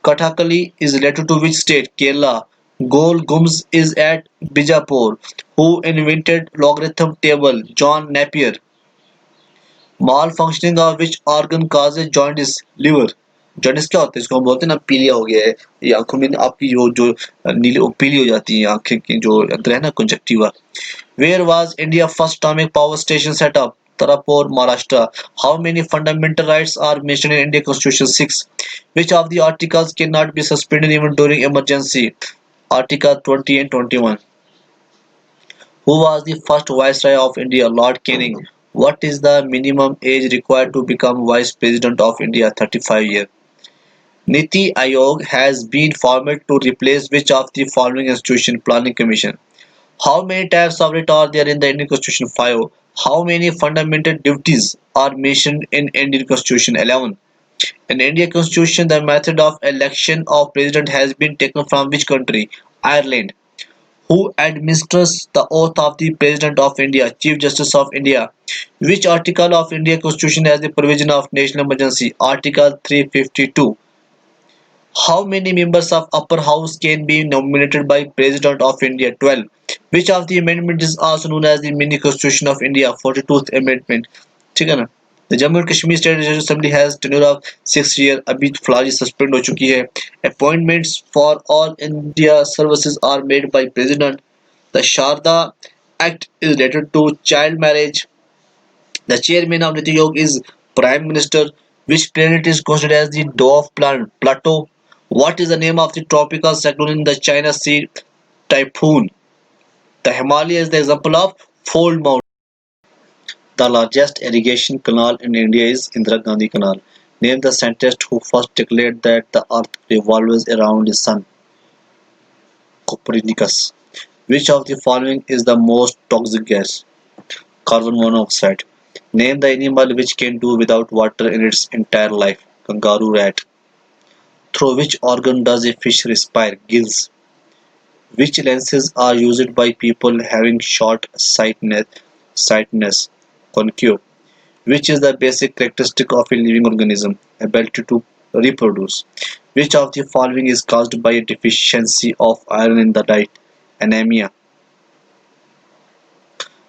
Kathakali is related to which state? Kerala. Gol Gums is at Bijapur. Who invented logarithm table? John Napier. Malfunctioning of which organ causes jaundice? Liver. Jaundice क्या होता है? इसको हम बोलते हैं ना पीलिया हो गया है, ये आंखों में आपकी जो जो नीली पीली हो जाती है आंखें की जो अंदर है ना conjunctiva. Where was India first atomic power station set up? Tarapur, Maharashtra. How many fundamental rights are mentioned in Indian Constitution? 6. Which of the articles cannot be suspended even during emergency? Article 20 and 21. Who was the first Viceroy of India? Lord Canning. What is the minimum age required to become Vice President of India? 35 years. Niti Aayog has been formed to replace which of the following institution? Planning Commission. How many types of writ are there in the Indian Constitution? 5. How many fundamental duties are mentioned in Indian Constitution? 11. In Indian Constitution, the method of election of president has been taken from which country? Ireland. Who administers the oath of the President of India? Chief Justice of India. Which article of Indian Constitution has the provision of national emergency? Article 352. How many members of upper house can be nominated by President of India? 12. Which of the amendment is also known as the mini constitution of India? 42th amendment. ठीक है ना? The Jammu and Kashmir State Legislative Assembly has tenure of 6 years. अभी फिलहाल ये suspend हो चुकी है. Appointments for all India services are made by President. The Sharda Act is related to child marriage. The chairman of Niti Aayog is Prime Minister. Which planet is considered as the dwarf planet? Pluto. What is the name of the tropical cyclone in the China Sea? Typhoon. The Himalaya is the example of fold mountain. The largest irrigation canal in India is Indira Gandhi Canal. Name the scientist who first declared that the earth revolves around the sun. Copernicus. Which of the following is the most toxic gas? Carbon monoxide. Name the animal which can do without water in its entire life. Kangaroo rat. Through which organ does a fish respire? Gills. Which lenses are used by people having short sightedness? Concave. Which is the basic characteristic of a living organism? Ability to reproduce. Which of the following is caused by a deficiency of iron in the diet? Anemia.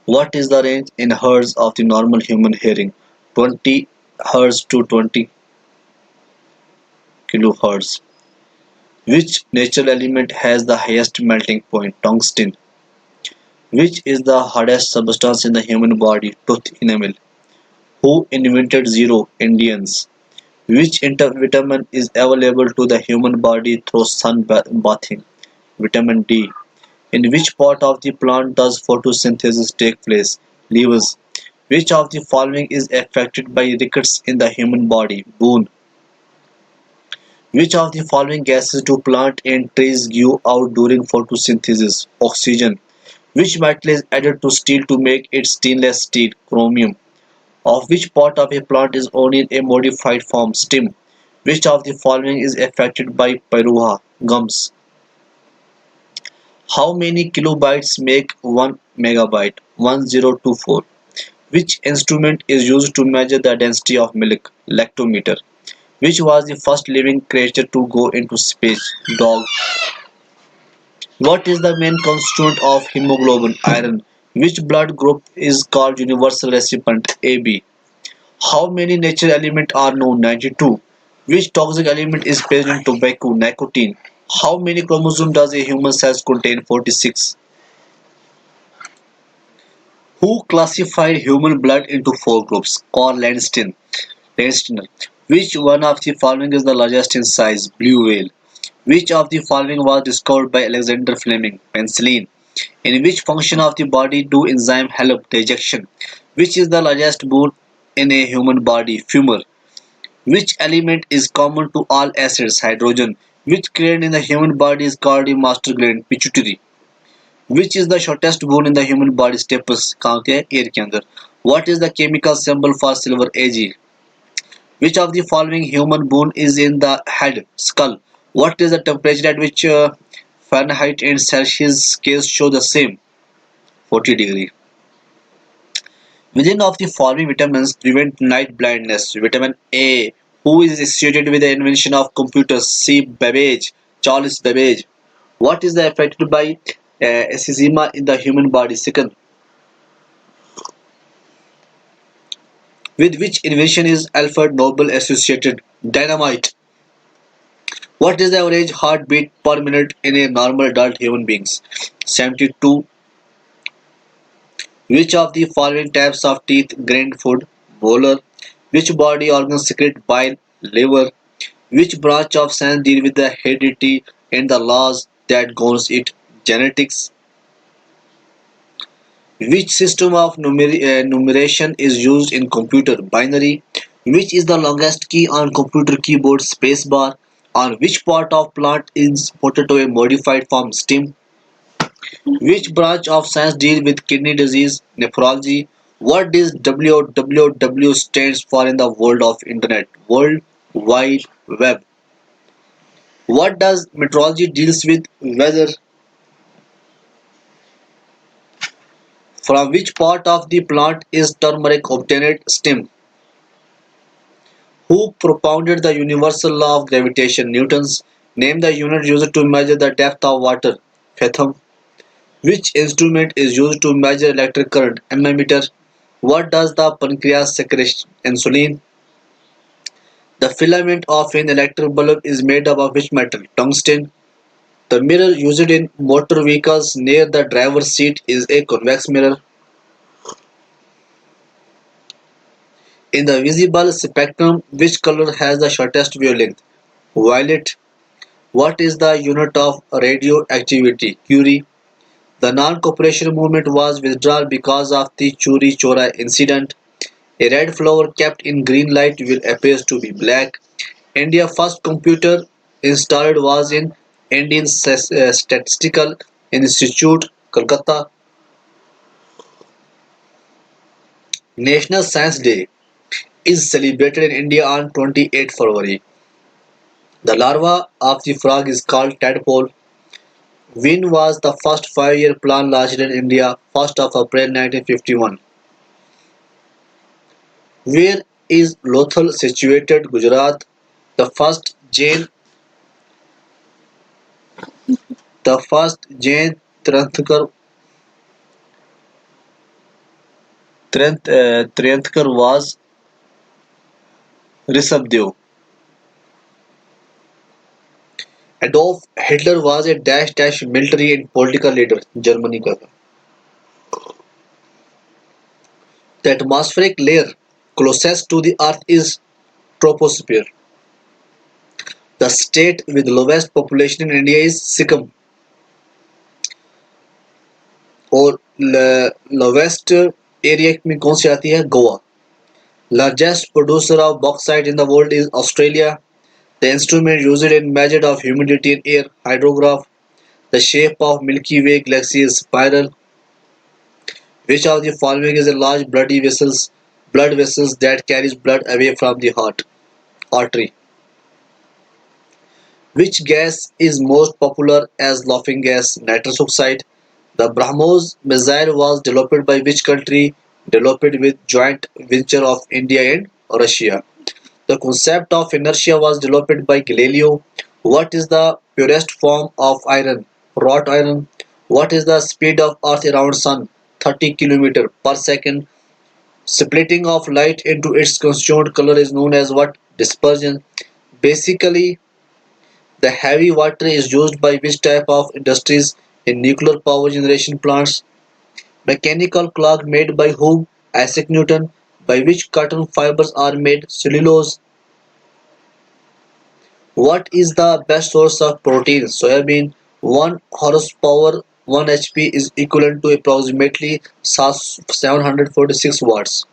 What is the range in hertz of the normal human hearing? 20 Hz to 20 kilohertz. Which natural element has the highest melting point? Tungsten. Which is the hardest substance in the human body? Tooth enamel. Who invented zero? Indians. Which vitamin is available to the human body through sun bathing? Vitamin D. In which part of the plant does photosynthesis take place? Leaves. Which of the following is affected by rickets in the human body? Boone. Which of the following gases do plant and trees give out during photosynthesis? Oxygen. Which metal is added to steel to make it stainless steel? Chromium. Of which part of a plant is only in a modified form? Stem. Which of the following is affected by pyruvia? Gums. How many kilobytes make 1 megabyte? 1024. Which instrument is used to measure the density of milk? Lactometer. Which was the first living creature to go into space? Dog. What is the main constituent of hemoglobin? Iron. Which blood group is called universal recipient? AB. How many natural elements are known? 92. Which toxic element is present in tobacco? Nicotine. How many chromosomes does a human cell contain? 46. Who classified human blood into four groups? Carl Landsteiner. Which one of the following is the largest in size? Blue whale. Which of the following was discovered by Alexander Fleming? Penicillin. In which function of the body do enzymes help digestion? Which is the largest bone in a human body? Femur. Which element is common to all acids? Hydrogen. Which gland in the human body is called a master gland? Pituitary. Which is the shortest bone in the human body? Stapes. कहाँ के ear के अंदर. What is the chemical symbol for silver? Ag. Which of the following human bone is in the head? Skull. What is the temperature at which Fahrenheit and Celsius scales show the same? 40 degree. Within of the following vitamins prevent night blindness? Vitamin A. Who is associated with the invention of computers? C. Babbage. Charles Babbage. What is the affected by eczema in the human body? Second. With which invention is Alfred Nobel associated? Dynamite. What is the average heartbeat per minute in a normal adult human beings? 72. Which of the following types of teeth grind food? Molar. Which body organ secrete bile? Liver. Which branch of science deal with the heredity and the laws that governs it? Genetics. Which system of numeration is used in computer? Binary. Which is the longest key on computer keyboard? Spacebar. On which part of plant is potato a modified form? Stem. Which branch of science deals with kidney disease? Nephrology. What does WWW stands for in the world of internet? World Wide Web. What does meteorology deals with? Weather. From which part of the plant is turmeric obtained? Stem. Who propounded the universal law of gravitation? Newton's. Name the unit used to measure the depth of water. Fathom. Which instrument is used to measure electric current? Ammeter. What does the pancreas secrete? Insulin. The filament of an electric bulb is made up of which metal? Tungsten. The mirror used in motor vehicles near the driver's seat is a convex mirror. In the visible spectrum, which color has the shortest wavelength? Violet. What is the unit of radioactivity? Curie. The non-cooperation movement was withdrawn because of the Churi Chora incident. A red flower kept in green light will appear to be black. India's first computer installed was in Indian Statistical Institute, Kolkata. National Science Day is celebrated in India on 28 February. The larva of the frog is called tadpole. When was the first five-year plan launched in India? 1st of April 1951. Where is Lothal situated, Gujarat? The first Jain, the first Jain Tirthankar was Rishabdev. Adolf Hitler was a dash military and political leader. Germany का था. The atmospheric layer closest to the Earth is troposphere. The state with lowest population in India is Sikkim, और lowest area में कौन सी आती है? Goa. Largest producer of bauxite in the world is Australia. The instrument used in measure of humidity in air, hydrograph. The shape of Milky Way galaxy is spiral. Which of the following is a large blood vessels that carries blood away from the heart? Artery. Which gas is most popular as laughing gas? Nitrous oxide. The BrahMos missile was developed by which country? Developed with joint venture of India and Russia. The concept of inertia was developed by Galileo. What is the purest form of iron? Wrought iron. What is the speed of Earth around Sun? 30 km per second. Splitting of light into its constituent color is known as what? Dispersion. Basically, the heavy water is used by which type of industries? In nuclear power generation plants. Mechanical clock made by whom? Isaac Newton. By which cotton fibers are made? Cellulose. What is the best source of protein? Soybean. 1 horsepower 1 HP is equivalent to approximately 746 watts.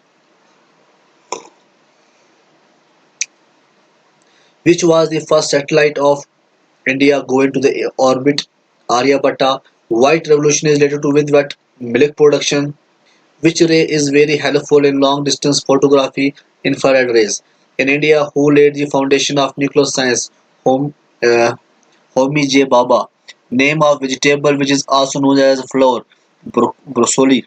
Which was the first satellite of India going to the orbit? Aryabhatta. White revolution is related to with what? Milk production. Which ray is very helpful in long distance photography? Infrared rays. In India, who laid the foundation of nuclear science? Home, uh, Homi J. Baba. Name of vegetable which is also known as flower. Broccoli.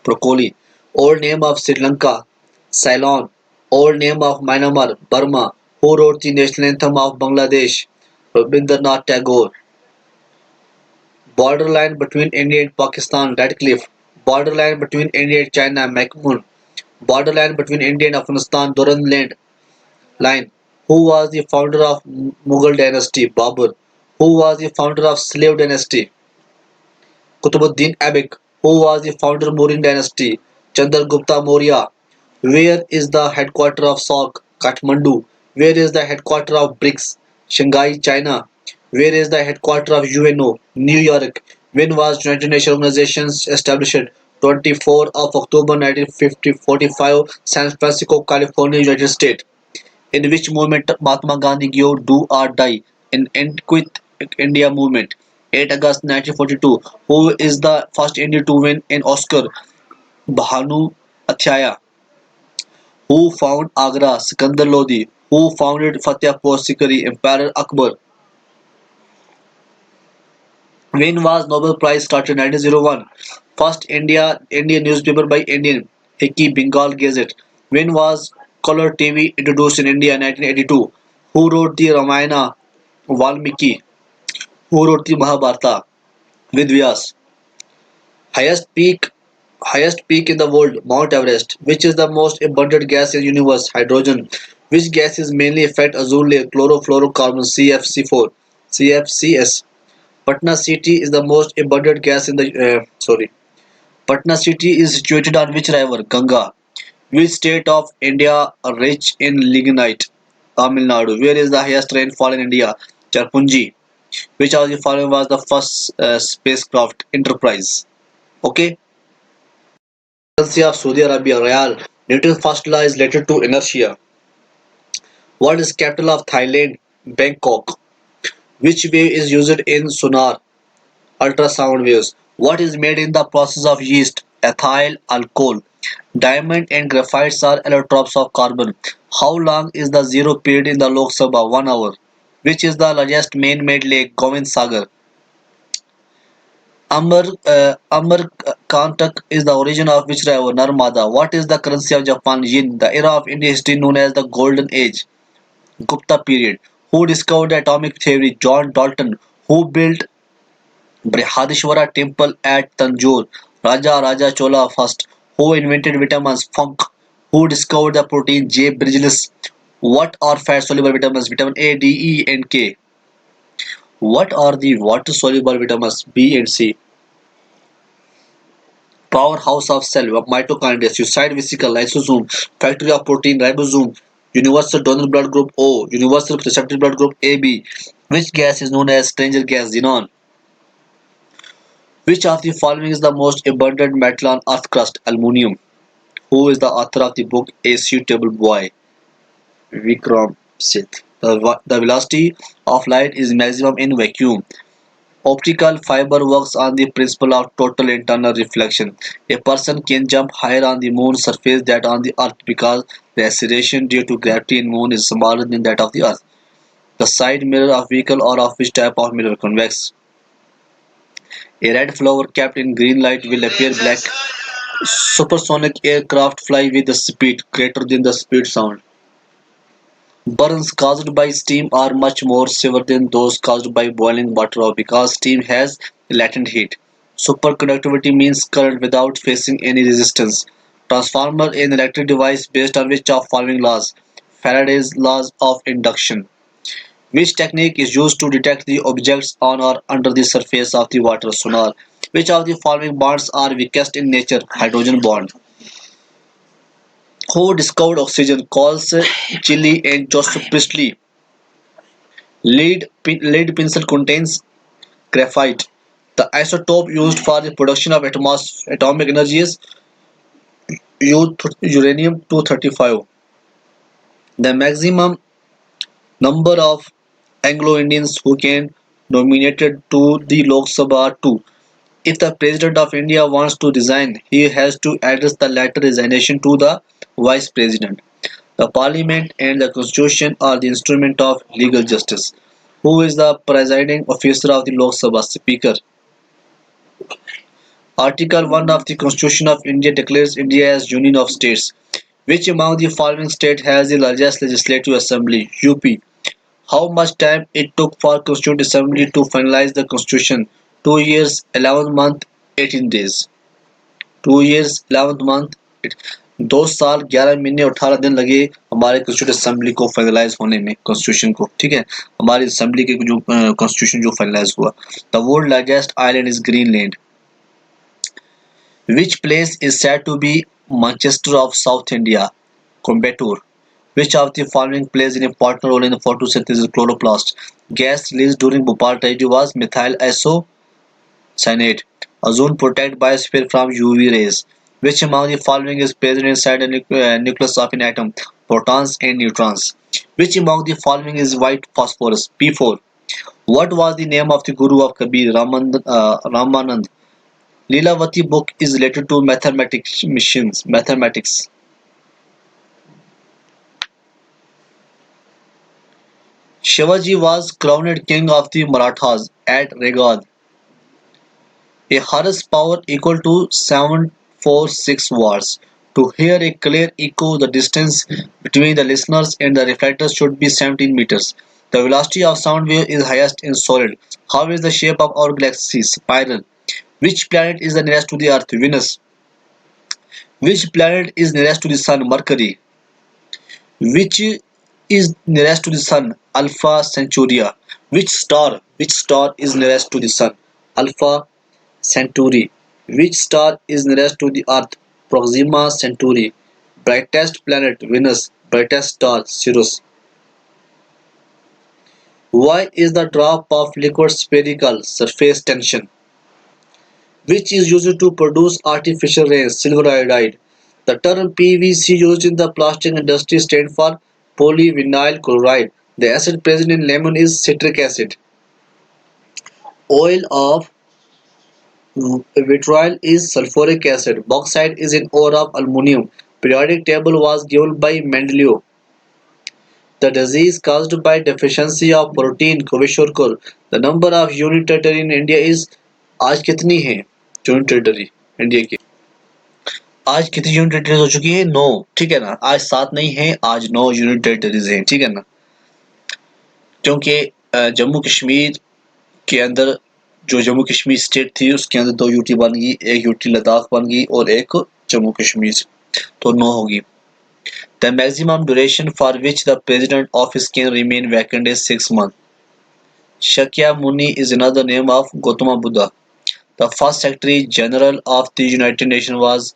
Broccoli. Old name of Sri Lanka. Ceylon. Old name of Myanmar. Burma. Who wrote the national anthem of Bangladesh? Rabindranath Tagore. Borderline between India and Pakistan. Radcliffe. Borderline between India and China. McMahon. Borderline between India and Afghanistan. Durand Line. Who was the founder of Mughal dynasty? Babur. Who was the founder of Slave dynasty? Qutbuddin Aibak. Who was the founder of Mauryan dynasty? Chandragupta Maurya. Where is the headquarters of SOC? Kathmandu. Where is the headquarters of BRICS? Shanghai, China. Where is the headquarters of UNO? New York. When was United Nations Organization established? 24 of October 1945, San Francisco, California, United States. In which movement Mahatma Gandhi gave do or die? In Quit India movement. 8 August 1942. Who is the first Indian to win an Oscar? Bhanu Athaya. Who found Agra? Sikandar Lodi. Who founded Fatehpur Sikri? Emperor Akbar. When was Nobel Prize started? 1901. First Indian newspaper by Indian. Hickey Bengal Gazette. When was color TV introduced in India? 1982. Who wrote the Ramayana? Valmiki. Who wrote the Mahabharata? Ved Vyas. Highest peak Highest peak in the world, Mount Everest. Which is the most abundant gas in the universe? Hydrogen. Which gases mainly affect ozone layer? Chlorofluorocarbon CFC4. CFCs. Patna city is the most abundant gas in the Patna city is situated on which river? Ganga. Which state of India rich in lignite? Tamil Nadu. Where is the highest rainfall in India? Cherpunji. Which of the following was the first spacecraft enterprise? Okay. Currency of Saudi Arabia, Riyal. Newton's first law is related to inertia. What is capital of Thailand? Bangkok. Which wave is used in sonar? Ultrasound waves. What is made in the process of yeast? Ethyl alcohol. Diamond and graphites are allotropes of carbon. How long is the zero period in the Lok Sabha? 1 hour. Which is the largest man-made lake? Govind Sagar. Amarkantak is the origin of which river? Narmada. What is the currency of Japan? Yen. The era of Indian history known as the Golden Age. Gupta period. Who discovered the atomic theory? John Dalton. Who built Brihadishwara temple at Tanjore? Raja Chola first. Who invented vitamins? Funk. Who discovered the protein? J. Bridges. What are fat-soluble vitamins? Vitamin A, D, E, and K. What are the water-soluble vitamins? B and C. Powerhouse of cell, mitochondria, suicide vesicle, lysosome, factory of protein, ribosome, universal donor blood group O, universal receptor blood group AB. Which gas is known as stranger gas? Xenon. Which of the following is the most abundant metal on Earth crust? Aluminium. Who is the author of the book A Suitable Boy? Vikram Seth. The velocity of light is maximum in vacuum. Optical fiber works on the principle of total internal reflection. A person can jump higher on the moon's surface than on the earth because the acceleration due to gravity in moon is smaller than that of the earth. The side mirror of vehicle or of which type of mirror? Convex. A red flower kept in green light will appear black. Supersonic aircraft fly with a speed greater than the speed sound. Burns caused by steam are much more severe than those caused by boiling water because steam has latent heat. Superconductivity means current without facing any resistance. Transformer is an electric device based on which of following laws? Faraday's laws of induction. Which technique is used to detect the objects on or under the surface of the water? Sonar. Which of the following bonds are weakest in nature? Hydrogen bond. Who discovered oxygen? Calls Chile and Joseph Priestley. Lead pencil contains graphite. The isotope used for the production of atomic energy is uranium-235. The maximum number of Anglo-Indians who can nominated to the Lok Sabha are 2. If the President of India wants to resign, he has to address the letter resignation to the Vice President. The Parliament and the Constitution are the instrument of legal justice. Who is the presiding officer of the Lok Sabha? Speaker. Article 1 of the Constitution of India declares India as Union of States. Which among the following states has the largest legislative assembly? UP. How much time it took for Constituent Assembly to finalize the Constitution? 2 years, 11 months, 18 days. 2 years, 11 month, 2 साल 11 महीने 18 दिन लगे हमारे constituent assembly को finalise होने में constitution को ठीक है हमारी असेंबली के जो कॉन्स्टिट्यूशन जो फाइनलाइज हुआ the world largest island is Greenland which place is said to be Manchester of South India? Coimbatore. Which of the following plays an important role in the photosynthesis? Chloroplast. Gas released during Bhopal tragedy was methyl isocyanate. Ozone protect biosphere from UV rays. Which among the following is present inside the nucleus of an atom? Protons and neutrons. Which among the following is white phosphorus? P4. What was the name of the guru of Kabir? Ramanand. Leelavati book is related to mathematics. Shivaji was crowned king of the Marathas at Regad. A horsepower equal to 746 watts. To hear a clear echo, the distance between the listeners and the reflectors should be 17 meters. The velocity of sound wave is highest in solid. How is the shape of our galaxy? Spiral. Which planet is the nearest to the Earth? Venus. Which planet is nearest to the Sun? Mercury. Which is nearest to the Sun? Alpha Centauri. Which star is nearest to the Sun? Alpha Centauri. Which star is nearest to the Earth? Proxima Centauri. Brightest planet Venus. Brightest star Sirius. Why is the drop of liquid spherical? Surface tension. Which is used to produce artificial rain? Silver iodide. The term PVC used in the plastic industry stands for polyvinyl chloride. The acid present in lemon is citric acid. Oil of vitriol is sulfuric acid. Bauxite is an ore of aluminum. Periodic table was given by Mendeleev. The disease caused by deficiency of protein kwashiorkor. The number of union territory in India is आज कितनी है union territory India की? आज कितनी union territories हो चुकी है? 9। ठीक है ना, आज 7 नहीं है, आज 9 यूनियन टेरिटरीज हैं। ठीक है ना, क्योंकि जम्मू कश्मीर के अंदर जो जम्मू कश्मीर स्टेट थी उसके अंदर 2 यूटी बन गई, एक यूटी लद्दाख बन गई और एक जम्मू कश्मीर, तो 9 होगी। The maximum duration for which the president office can remain vacant is 6 months. Shakyamuni is another name of Gautama Buddha. The first Secretary General of the United Nations was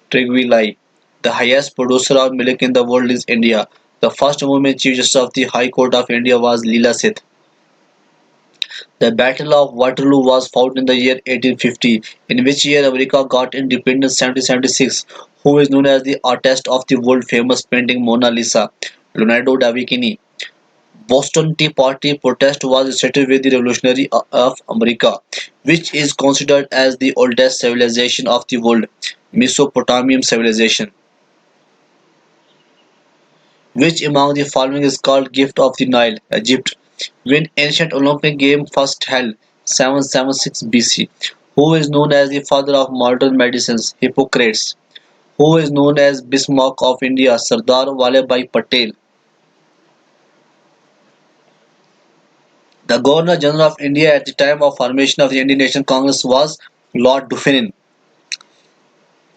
Trygve. The highest producer of milk in the world is India. The first woman Chief Justice of the High Court of India was Leela Seth. The Battle of Waterloo was fought in the year 1850. In which year America got independence? 1776. Who is known as the artist of the world famous painting Mona Lisa? Leonardo da Vinci. Boston Tea Party protest was started with the Revolutionary of America, which is considered as the oldest civilization of the world, Mesopotamian civilization. Which among the following is called Gift of the Nile? Egypt. When ancient Olympic game first held? 776 BC. Who is known as the father of modern medicines? Hippocrates. Who is known as Bismarck of India? Sardar Vallabhbhai Patel. The Governor General of India at the time of formation of the Indian National Congress was Lord Dufferin.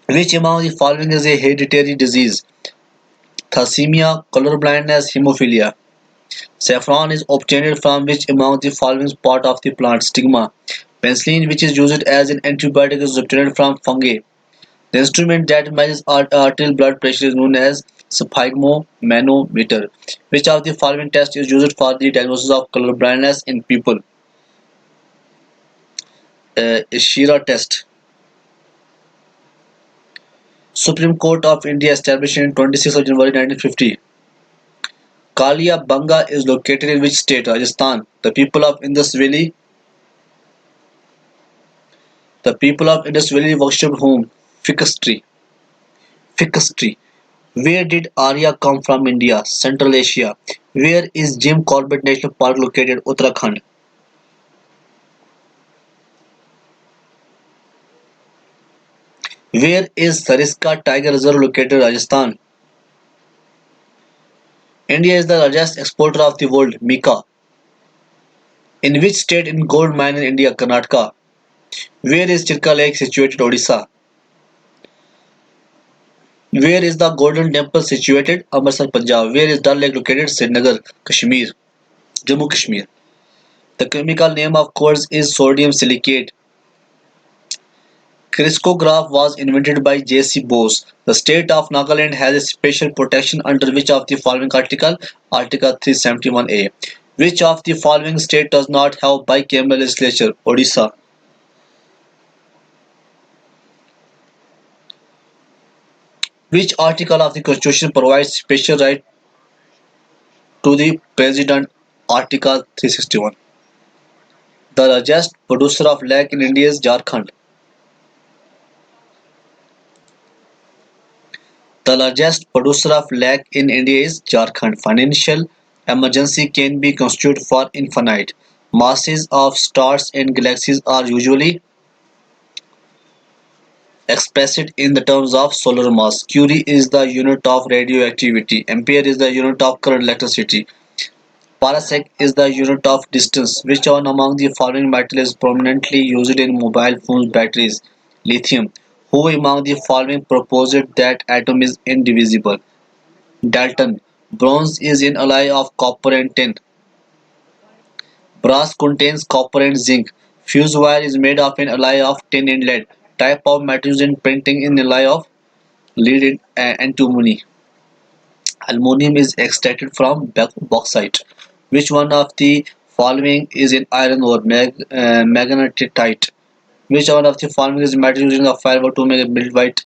Which among the following is a hereditary disease? Thalassemia, color blindness, hemophilia. Saffron is obtained from which among the following part of the plant? Stigma. Penicillin, which is used as an antibiotic, is obtained from fungi. The instrument that measures arterial blood pressure is known as sphygmomanometer. Which of the following tests is used for the diagnosis of color blindness in people? Ishira test. Supreme Court of India established in 26th of January 1950. Kalia Banga is located in which state? Rajasthan. The people of Indus Valley worshipped whom? Ficus tree. Ficus tree. Where did Arya come from? India. Central Asia. Where is Jim Corbett National Park located? Uttarakhand. Where is Sariska Tiger Reserve located? Rajasthan. India is the largest exporter of the world. Mica. In which state in gold mine in India? Karnataka. Where is Chilka Lake situated? Odisha. Where is the Golden Temple situated? Amritsar, Punjab. Where is Dal Lake located? Srinagar, Kashmir, Jammu Kashmir. The chemical name of quartz is sodium silicate. Crystallograph was invented by J.C. Bose. The state of Nagaland has a special protection under which of the following article? Article 371A. Which of the following state does not have bicameral legislature? Odisha. Which article of the Constitution provides special right to the President? Article 361. The largest producer of lac in India is Jharkhand. The largest producer of lac in India is Jharkhand. Financial emergency can be constituted for infinite. Masses of stars and galaxies are usually expressed in the terms of solar mass. Curie is the unit of radioactivity. Ampere is the unit of current electricity. Parasec is the unit of distance. Which one among the following metal is prominently used in mobile phones batteries? Lithium. Who among the following proposed that atom is indivisible? Dalton. Bronze is an alloy of copper and tin. Brass contains copper and zinc. Fuse wire is made of an alloy of tin and lead. Type of metal used in printing in alloy of lead in antimony. Aluminum is extracted from bauxite. Which one of the following is in iron ore? Magnetite. Which one of the following is the material used in the firewood to make a milk white